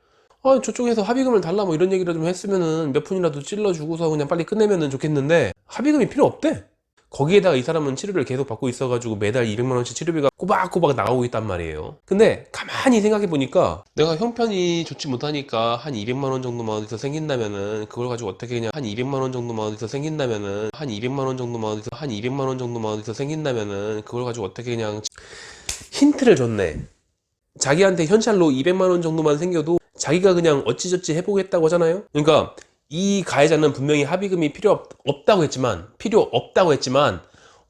저쪽에서 합의금을 달라 뭐 이런 얘기를 좀 했으면은 몇 푼이라도 찔러주고서 그냥 빨리 끝내면 좋겠는데 합의금이 필요 없대. 거기에다가 이 사람은 치료를 계속 받고 있어가지고 매달 200만 원씩 치료비가 꼬박꼬박 나오고 있단 말이에요. 근데 가만히 생각해 보니까 내가 형편이 좋지 못하니까 한 200만 원 정도만 어디서 생긴다면은 그걸 가지고 어떻게 그냥 한 200만 원 정도만 어디서 생긴다면은 한 200만 원 정도만 어디서 한 200만 원 정도만 어디서 생긴다면은 그걸 가지고 어떻게 그냥 힌트를 줬네. 자기한테 현찰로 200만 원 정도만 생겨도 자기가 그냥 어찌저찌 해보겠다고 하잖아요. 그러니까 이 가해자는 분명히 합의금이 필요 없다고 했지만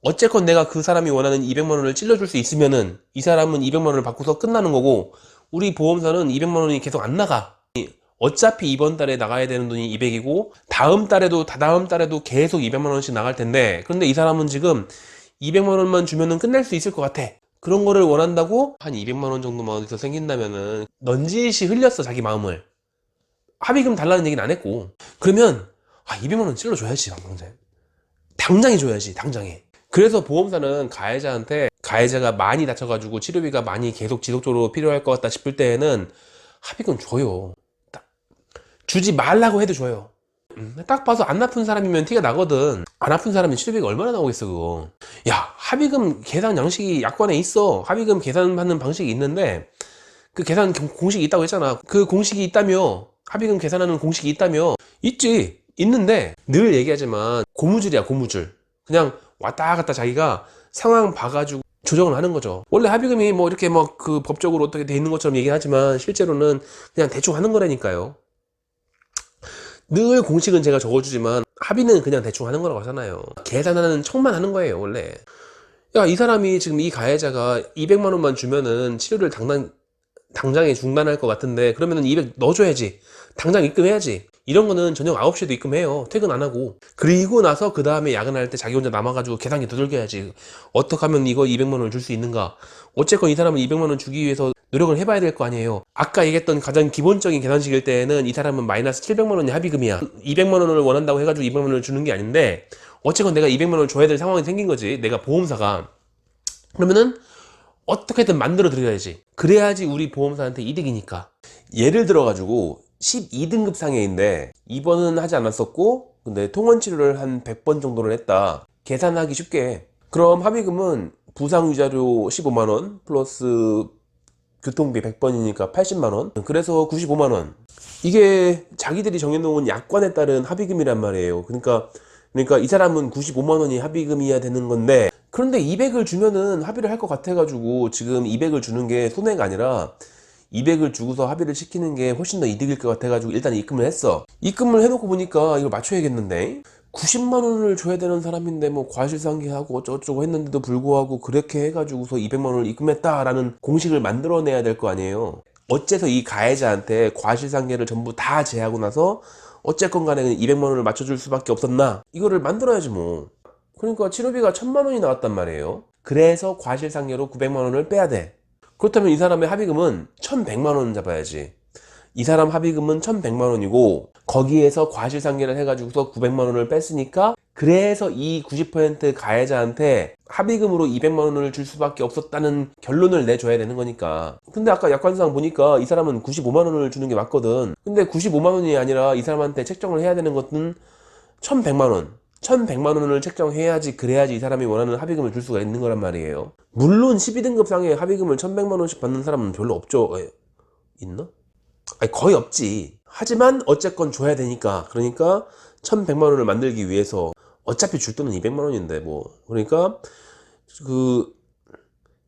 어쨌건 내가 그 사람이 원하는 200만 원을 찔러줄 수 있으면은 이 사람은 200만 원을 받고서 끝나는 거고 우리 보험사는 200만 원이 계속 안 나가. 어차피 이번 달에 나가야 되는 돈이 200이고 다음 달에도 다다음 달에도 계속 200만 원씩 나갈 텐데 그런데 이 사람은 지금 200만 원만 주면은 끝낼 수 있을 것 같아. 그런 거를 원한다고 한 200만 원 정도만 어디서 생긴다면은 넌지시 흘렸어 자기 마음을. 합의금 달라는 얘기는 안 했고 그러면 200만 원 찔러줘야지 당장에 줘야지 당장에. 그래서 보험사는 가해자가 많이 다쳐가지고 치료비가 많이 계속 지속적으로 필요할 것 같다 싶을 때에는 합의금 줘요. 주지 말라고 해도 줘요. 딱 봐서 안 아픈 사람이면 티가 나거든. 안 아픈 사람은 치료비가 얼마나 나오겠어 그거. 야 합의금 계산 양식이 약관에 있어. 합의금 계산하는 방식이 있는데 그 계산 공식이 있다고 했잖아. 그 공식이 있다며. 합의금 계산하는 공식이 있다며. 있는데 늘 얘기하지만 고무줄이야 고무줄. 그냥 왔다 갔다 자기가 상황 봐가지고 조정을 하는 거죠. 원래 합의금이 뭐 이렇게 막 그 법적으로 어떻게 돼 있는 것처럼 얘기하지만 실제로는 그냥 대충 하는 거라니까요. 늘 공식은 제가 적어주지만 합의는 그냥 대충 하는 거라고 하잖아요. 계산하는 척만 하는 거예요 원래. 야 이 사람이 지금 이 가해자가 200만 원만 주면은 치료를 당장에 중단할 것 같은데 그러면은 200 넣어줘야지. 당장 입금해야지. 이런 거는 저녁 9시에도 입금해요. 퇴근 안 하고. 그리고 나서 그 다음에 야근할 때 자기 혼자 남아가지고 계산기 두들겨야지. 어떻게 하면 이거 200만 원을 줄 수 있는가. 어쨌건 이 사람은 200만 원 주기 위해서 노력을 해봐야 될 거 아니에요. 아까 얘기했던 가장 기본적인 계산식일 때에는 이 사람은 마이너스 700만 원이 합의금이야. 200만 원을 원한다고 해가지고 200만 원을 주는 게 아닌데 어쨌건 내가 200만 원을 줘야 될 상황이 생긴 거지. 내가 보험사가. 그러면은 어떻게든 만들어 드려야지. 그래야지 우리 보험사한테 이득이니까. 예를 들어가지고 12등급 상해인데 입원은 하지 않았었고 근데 통원치료를 한 100번 정도를 했다. 계산하기 쉽게. 그럼 합의금은 부상위자료 15만원 플러스 교통비 100번이니까 80만원. 그래서 95만원. 이게 자기들이 정해놓은 약관에 따른 합의금이란 말이에요. 그러니까 이 사람은 95만원이 합의금이어야 되는 건데 그런데 200을 주면은 합의를 할 것 같아가지고 지금 200을 주는 게 손해가 아니라 200을 주고서 합의를 시키는 게 훨씬 더 이득일 것 같아가지고 일단 입금을 했어. 입금을 해놓고 보니까 이걸 맞춰야겠는데 90만 원을 줘야 되는 사람인데 뭐 과실상계하고 어쩌고저쩌고 했는데도 불구하고 그렇게 해가지고서 200만 원을 입금했다라는 공식을 만들어내야 될 거 아니에요. 어째서 이 가해자한테 과실상계를 전부 다 제하고 나서 어쨌건 간에 200만 원을 맞춰줄 수밖에 없었나? 이거를 만들어야지 뭐. 그러니까 치료비가 1000만 원이 나왔단 말이에요. 그래서 과실상계로 900만 원을 빼야 돼. 그렇다면 이 사람의 합의금은 1100만 원 잡아야지. 이 사람 합의금은 1100만 원이고 거기에서 과실상계를 해가지고서 900만 원을 뺐으니까 그래서 이 90% 가해자한테 합의금으로 200만 원을 줄 수밖에 없었다는 결론을 내줘야 되는 거니까. 근데 아까 약관상 보니까 이 사람은 95만 원을 주는 게 맞거든. 근데 95만 원이 아니라 이 사람한테 책정을 해야 되는 것은 1100만 원. 1100만 원을 책정해야지 그래야지 이 사람이 원하는 합의금을 줄 수가 있는 거란 말이에요. 물론 12등급 상에 합의금을 1100만 원씩 받는 사람은 별로 없죠. 있나? 아니, 거의 없지. 하지만 어쨌건 줘야 되니까. 그러니까 1100만 원을 만들기 위해서 어차피 줄 돈은 200만 원인데 뭐. 그러니까 그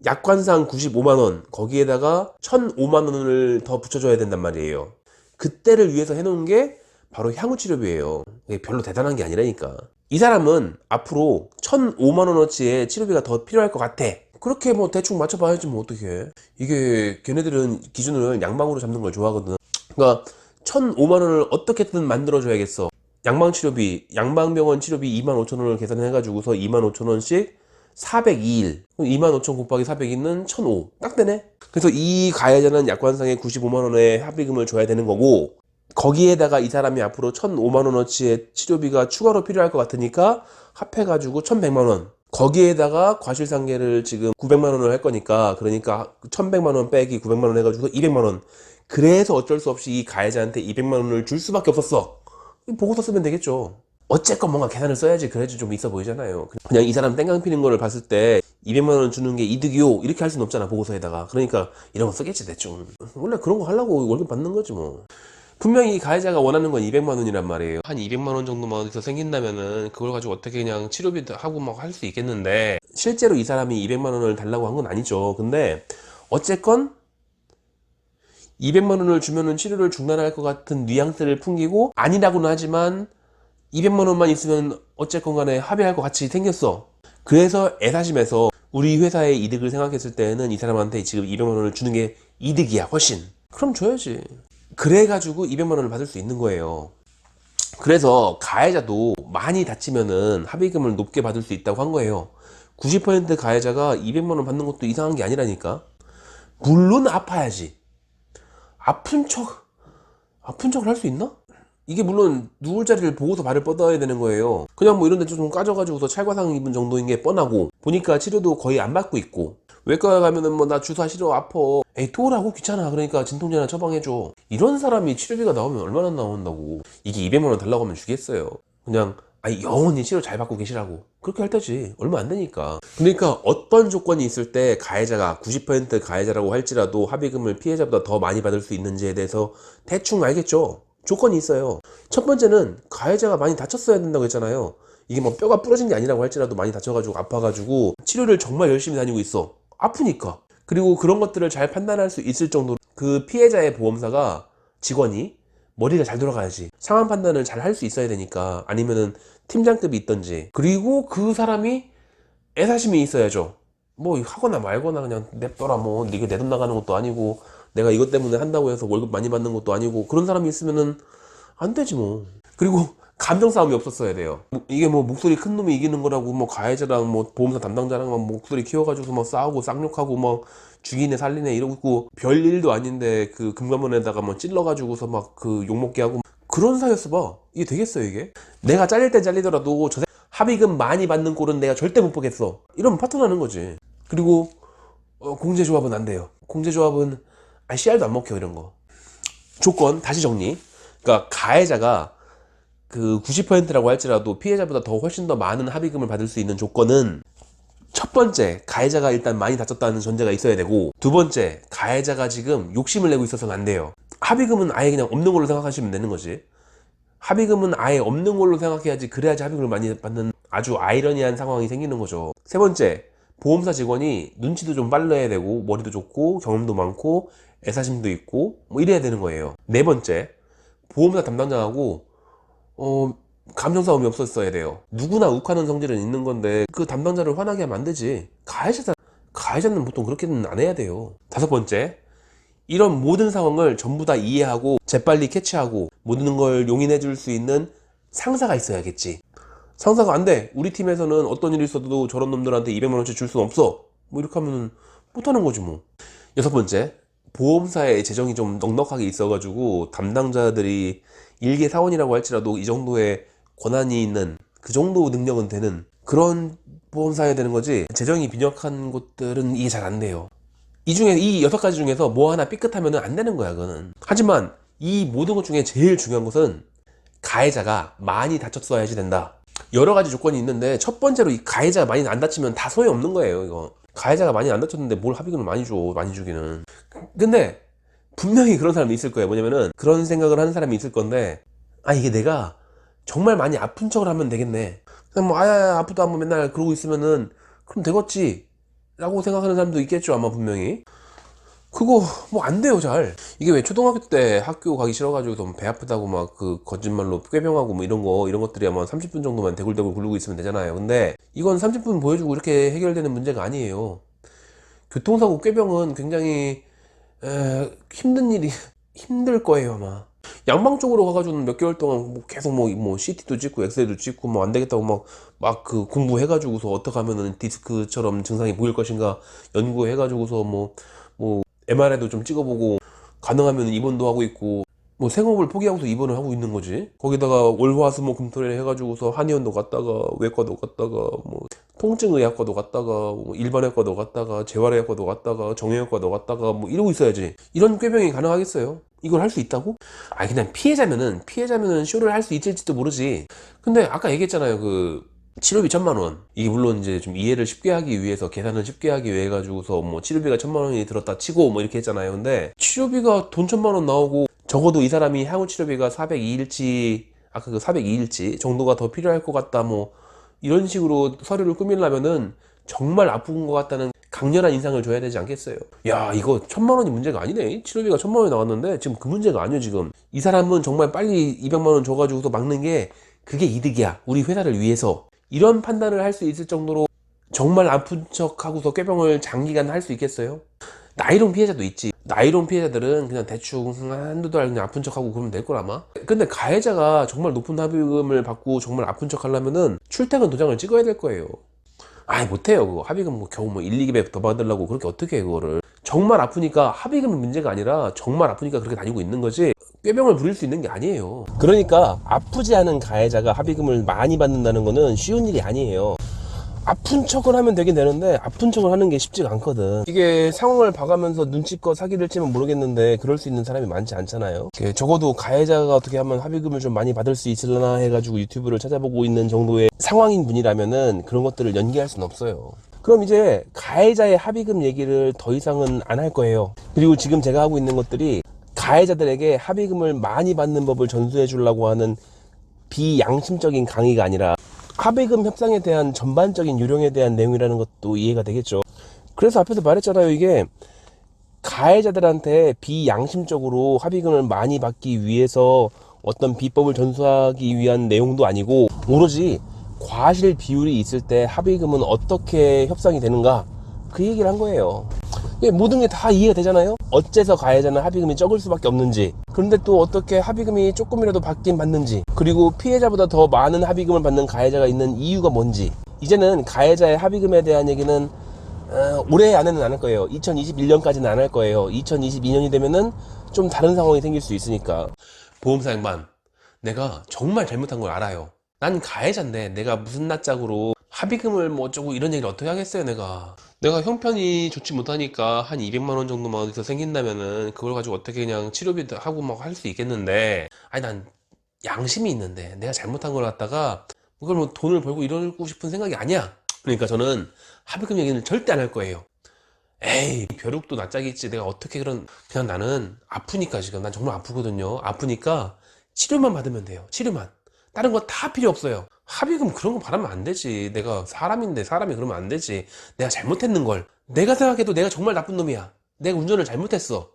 약관상 95만 원 거기에다가 1005만 원을 더 붙여줘야 된단 말이에요. 그때를 위해서 해놓은 게 바로 향후치료비예요. 이게 별로 대단한 게 아니라니까. 이 사람은 앞으로 1005만 원어치의 치료비가 더 필요할 것 같아. 그렇게 뭐 대충 맞춰봐야지 뭐 어떡해. 이게 걔네들은 기준을 양방으로 잡는 걸 좋아하거든. 그러니까 1005만 원을 어떻게든 만들어줘야겠어. 양방병원 치료비 25,000원을 계산해가지고서 25,000원씩 402일 25,000 곱하기 402는 1,005 딱 되네. 그래서 이 가해자는 약관상에 95만 원의 합의금을 줘야 되는 거고 거기에다가 이 사람이 앞으로 1,005만 원어치의 치료비가 추가로 필요할 것 같으니까 합해가지고 1,100만 원. 거기에다가 과실상계를 지금 900만 원을 할 거니까 그러니까 1,100만 원 빼기 900만 원 해가지고 200만 원. 그래서 어쩔 수 없이 이 가해자한테 200만 원을 줄 수밖에 없었어. 보고서 쓰면 되겠죠. 어쨌건 뭔가 계산을 써야지 그래야지 좀 있어 보이잖아요. 그냥 이 사람 땡깡 피는 거를 봤을 때 200만 원 주는 게 이득이요 이렇게 할 수는 없잖아, 보고서에다가. 그러니까 이런 거 쓰겠지 대충. 원래 그런 거 하려고 월급 받는 거지 뭐. 분명히 이 가해자가 원하는 건 200만 원이란 말이에요. 한 200만 원 정도만 어디서 생긴다면은 그걸 가지고 어떻게 그냥 치료비 하고 막 할 수 있겠는데, 실제로 이 사람이 200만 원을 달라고 한 건 아니죠. 근데 어쨌건 200만 원을 주면은 치료를 중단할 것 같은 뉘앙스를 풍기고, 아니라고는 하지만 200만 원만 있으면 어쨌건 간에 합의할 것 같이 생겼어. 그래서 애사심에서 우리 회사의 이득을 생각했을 때는 이 사람한테 지금 200만 원을 주는 게 이득이야, 훨씬. 그럼 줘야지. 그래가지고 200만 원을 받을 수 있는 거예요. 그래서 가해자도 많이 다치면은 합의금을 높게 받을 수 있다고 한 거예요. 90% 가해자가 200만 원 받는 것도 이상한 게 아니라니까. 물론 아파야지. 아픈 척을 할 수 있나? 이게 물론 누울 자리를 보고서 발을 뻗어야 되는 거예요. 그냥 뭐 이런 데 좀 까져가지고서 찰과상 입은 정도인 게 뻔하고, 보니까 치료도 거의 안 받고 있고, 외과 가면은 뭐 나 주사 싫어 아파, 에이 토하고 귀찮아 그러니까 진통제나 처방해줘, 이런 사람이 치료비가 나오면 얼마나 나온다고. 이게 200만 원 달라고 하면 주겠어요? 그냥 아니 영원히 치료 잘 받고 계시라고 그렇게 할 테지. 얼마 안 되니까. 그러니까 어떤 조건이 있을 때 가해자가 90% 가해자라고 할지라도 합의금을 피해자보다 더 많이 받을 수 있는지에 대해서 대충 알겠죠. 조건이 있어요. 첫 번째는 가해자가 많이 다쳤어야 된다고 했잖아요. 이게 뭐 뼈가 부러진 게 아니라고 할지라도 많이 다쳐가지고 아파가지고 치료를 정말 열심히 다니고 있어. 아프니까. 그리고 그런 것들을 잘 판단할 수 있을 정도로 그 피해자의 보험사가, 직원이 머리가 잘 돌아가야지. 상황 판단을 잘 할 수 있어야 되니까. 아니면은 팀장급이 있던지. 그리고 그 사람이 애사심이 있어야죠. 뭐 하거나 말거나 그냥 냅둬라, 뭐 이게 내 돈 나가는 것도 아니고 내가 이것 때문에 한다고 해서 월급 많이 받는 것도 아니고, 그런 사람이 있으면은 안 되지 뭐. 그리고 감정 싸움이 없었어야 돼요. 이게 뭐 목소리 큰 놈이 이기는 거라고 뭐 가해자랑 뭐 보험사 담당자랑 막 목소리 키워가지고 막 싸우고 쌍욕하고 막 죽이네 살리네 이러고 별 일도 아닌데 그 금감원에다가 뭐 찔러가지고서 막 그 욕먹게 하고 그런 사이였어 봐. 이게 되겠어요 이게? 내가 잘릴 땐 잘리더라도 합의금 많이 받는 꼴은 내가 절대 못 보겠어. 이러면 파토 나는 거지. 그리고 공제조합은 안 돼요. 공제조합은 CR도 안 먹혀 이런 거. 조건 다시 정리. 그러니까 가해자가 그 90%라고 할지라도 피해자보다 더 훨씬 더 많은 합의금을 받을 수 있는 조건은, 첫 번째, 가해자가 일단 많이 다쳤다는 전제가 있어야 되고, 두 번째, 가해자가 지금 욕심을 내고 있어서는 안 돼요. 합의금은 아예 그냥 없는 걸로 생각하시면 되는 거지. 합의금은 아예 없는 걸로 생각해야지. 그래야지 합의금을 많이 받는 아주 아이러니한 상황이 생기는 거죠. 세 번째, 보험사 직원이 눈치도 좀 빨라야 되고 머리도 좋고 경험도 많고 애사심도 있고 뭐 이래야 되는 거예요. 네 번째, 보험사 담당자하고 감정 싸움이 없었어야 돼요. 누구나 욱하는 성질은 있는 건데 그 담당자를 화나게 하면 안 되지. 가해자는 보통 그렇게는 안 해야 돼요. 다섯 번째, 이런 모든 상황을 전부 다 이해하고 재빨리 캐치하고 모든 걸 용인해 줄 수 있는 상사가 있어야겠지. 상사가 안 돼, 우리 팀에서는 어떤 일이 있어도 저런 놈들한테 200만 원씩 줄 수는 없어, 뭐 이렇게 하면 못하는 거지 뭐. 여섯 번째, 보험사의 재정이 좀 넉넉하게 있어가지고 담당자들이 일개 사원이라고 할지라도 이 정도의 권한이 있는, 그 정도 능력은 되는 그런 보험사여야 되는 거지. 재정이 빈약한 곳들은 이게 잘 안 돼요. 이 여섯 가지 중에서 뭐 하나 삐끗하면 안 되는 거야 그거는. 하지만 이 모든 것 중에 제일 중요한 것은 가해자가 많이 다쳤어야지 된다. 여러 가지 조건이 있는데 첫 번째로 이 가해자가 많이 안 다치면 다 소용없는 거예요 이거. 가해자가 많이 안 다쳤는데 뭘 합의금을 많이 줘, 많이 주기는. 근데 분명히 그런 사람이 있을 거예요. 뭐냐면은 그런 생각을 하는 사람이 있을 건데, 이게 내가 정말 많이 아픈 척을 하면 되겠네, 그냥 뭐 아야 아프다 뭐 맨날 그러고 있으면은 그럼 되겠지 라고 생각하는 사람도 있겠죠 아마. 분명히 그거 뭐 안 돼요 잘. 이게 왜 초등학교 때 학교 가기 싫어가지고 배 아프다고 막 그 거짓말로 꾀병하고 뭐 이런 것들이 아마 30분 정도만 대굴대굴 굴르고 있으면 되잖아요. 근데 이건 30분 보여주고 이렇게 해결되는 문제가 아니에요. 교통사고 꾀병은 굉장히 힘든 일이 힘들 거예요 아마. 양방 쪽으로 가가지고는 몇 개월 동안 뭐 계속 뭐 CT도 찍고 엑스레이도 찍고 뭐 안 되겠다고 막 그 공부해가지고서 어떻게 하면은 디스크처럼 증상이 보일 것인가 연구해가지고서 뭐 MRI도 좀 찍어보고 가능하면 입원도 하고 있고 뭐 생업을 포기하고서 입원을 하고 있는 거지. 거기다가 월화수목금토일 해가지고서 한의원도 갔다가 외과도 갔다가 뭐 통증의학과도 갔다가 뭐 일반외과도 갔다가 재활의학과도 갔다가 정형외과도 갔다가 뭐 이러고 있어야지. 이런 꾀병이 가능하겠어요? 이걸 할 수 있다고? 아니 그냥 피해자면은 쇼를 할 수 있을지도 모르지. 근데 아까 얘기했잖아요. 그 치료비 1,000만 원. 이게 물론 이제 좀 이해를 쉽게 하기 위해서, 계산을 쉽게 하기 위해 가지고서 뭐 치료비가 1,000만 원이 들었다 치고 뭐 이렇게 했잖아요. 근데 치료비가 돈 1,000만 원 나오고 적어도 이 사람이 향후 치료비가 402일치, 아까 그 402일치 정도가 더 필요할 것 같다 뭐 이런 식으로 서류를 꾸밀려면은 정말 아픈 것 같다는 강렬한 인상을 줘야 되지 않겠어요? 야, 이거 1,000만 원이 문제가 아니네. 치료비가 1,000만 원이 나왔는데 지금 그 문제가 아니에요. 지금 이 사람은 정말 빨리 200만 원 줘가지고서 막는 게 그게 이득이야. 우리 회사를 위해서. 이런 판단을 할 수 있을 정도로 정말 아픈 척 하고서 꾀병을 장기간 할 수 있겠어요? 나이롱 피해자도 있지. 나이롱 피해자들은 그냥 대충 한두 달 그냥 아픈 척 하고 그러면 될 걸 아마. 근데 가해자가 정말 높은 합의금을 받고 정말 아픈 척 하려면은 출퇴근 도장을 찍어야 될 거예요. 아이 못해요. 그거 합의금 뭐 겨우 뭐 1, 200 더 받으려고 그렇게 어떻게 해 그거를. 정말 아프니까 합의금이 문제가 아니라 정말 아프니까 그렇게 다니고 있는 거지 꾀병을 부릴 수 있는 게 아니에요. 그러니까 아프지 않은 가해자가 합의금을 많이 받는다는 거는 쉬운 일이 아니에요. 아픈 척을 하면 되긴 되는데 아픈 척을 하는 게 쉽지가 않거든. 이게 상황을 봐가면서 눈치껏 사기를 치면 모르겠는데 그럴 수 있는 사람이 많지 않잖아요. 적어도 가해자가 어떻게 하면 합의금을 좀 많이 받을 수 있으려나 해가지고 유튜브를 찾아보고 있는 정도의 상황인 분이라면은 그런 것들을 연기할 수는 없어요. 그럼 이제 가해자의 합의금 얘기를 더 이상은 안 할 거예요. 그리고 지금 제가 하고 있는 것들이 가해자들에게 합의금을 많이 받는 법을 전수해 주려고 하는 비양심적인 강의가 아니라 합의금 협상에 대한 전반적인 요령에 대한 내용이라는 것도 이해가 되겠죠. 그래서 앞에서 말했잖아요. 이게 가해자들한테 비양심적으로 합의금을 많이 받기 위해서 어떤 비법을 전수하기 위한 내용도 아니고 오로지 과실 비율이 있을 때 합의금은 어떻게 협상이 되는가 그 얘기를 한 거예요. 모든 게 다 이해가 되잖아요. 어째서 가해자는 합의금이 적을 수밖에 없는지, 그런데 또 어떻게 합의금이 조금이라도 받긴 받는지, 그리고 피해자보다 더 많은 합의금을 받는 가해자가 있는 이유가 뭔지. 이제는 가해자의 합의금에 대한 얘기는 올해 안에는 안 할 거예요. 2021년까지는 안 할 거예요. 2022년이 되면은 좀 다른 상황이 생길 수 있으니까. 보험사 양반, 내가 정말 잘못한 걸 알아요. 난 가해자인데 내가 무슨 낯짝으로 합의금을 뭐 어쩌고 이런 얘기를 어떻게 하겠어요. 내가 형편이 좋지 못하니까 한 200만 원 정도만 어디서 생긴다면은 그걸 가지고 어떻게 그냥 치료비 하고 막 할 수 있겠는데, 아니 난 양심이 있는데 내가 잘못한 걸 갖다가 그걸 뭐 돈을 벌고 이러고 싶은 생각이 아니야. 그러니까 저는 합의금 얘기는 절대 안 할 거예요. 에이, 벼룩도 낯짝이 있지. 내가 어떻게 그냥 나는 아프니까 지금 난 정말 아프거든요. 아프니까 치료만 받으면 돼요. 치료만. 다른 거 다 필요 없어요. 합의금 그런 거 바라면 안 되지. 내가 사람인데 사람이 그러면 안 되지. 내가 잘못했는 걸. 내가 생각해도 내가 정말 나쁜 놈이야. 내가 운전을 잘못했어.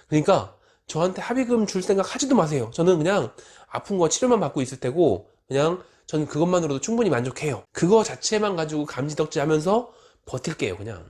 그러니까 저한테 합의금 줄 생각 하지도 마세요. 저는 그냥 아픈 거 치료만 받고 있을 테고 그냥 저는 그것만으로도 충분히 만족해요. 그거 자체만 가지고 감지덕지 하면서 버틸게요, 그냥.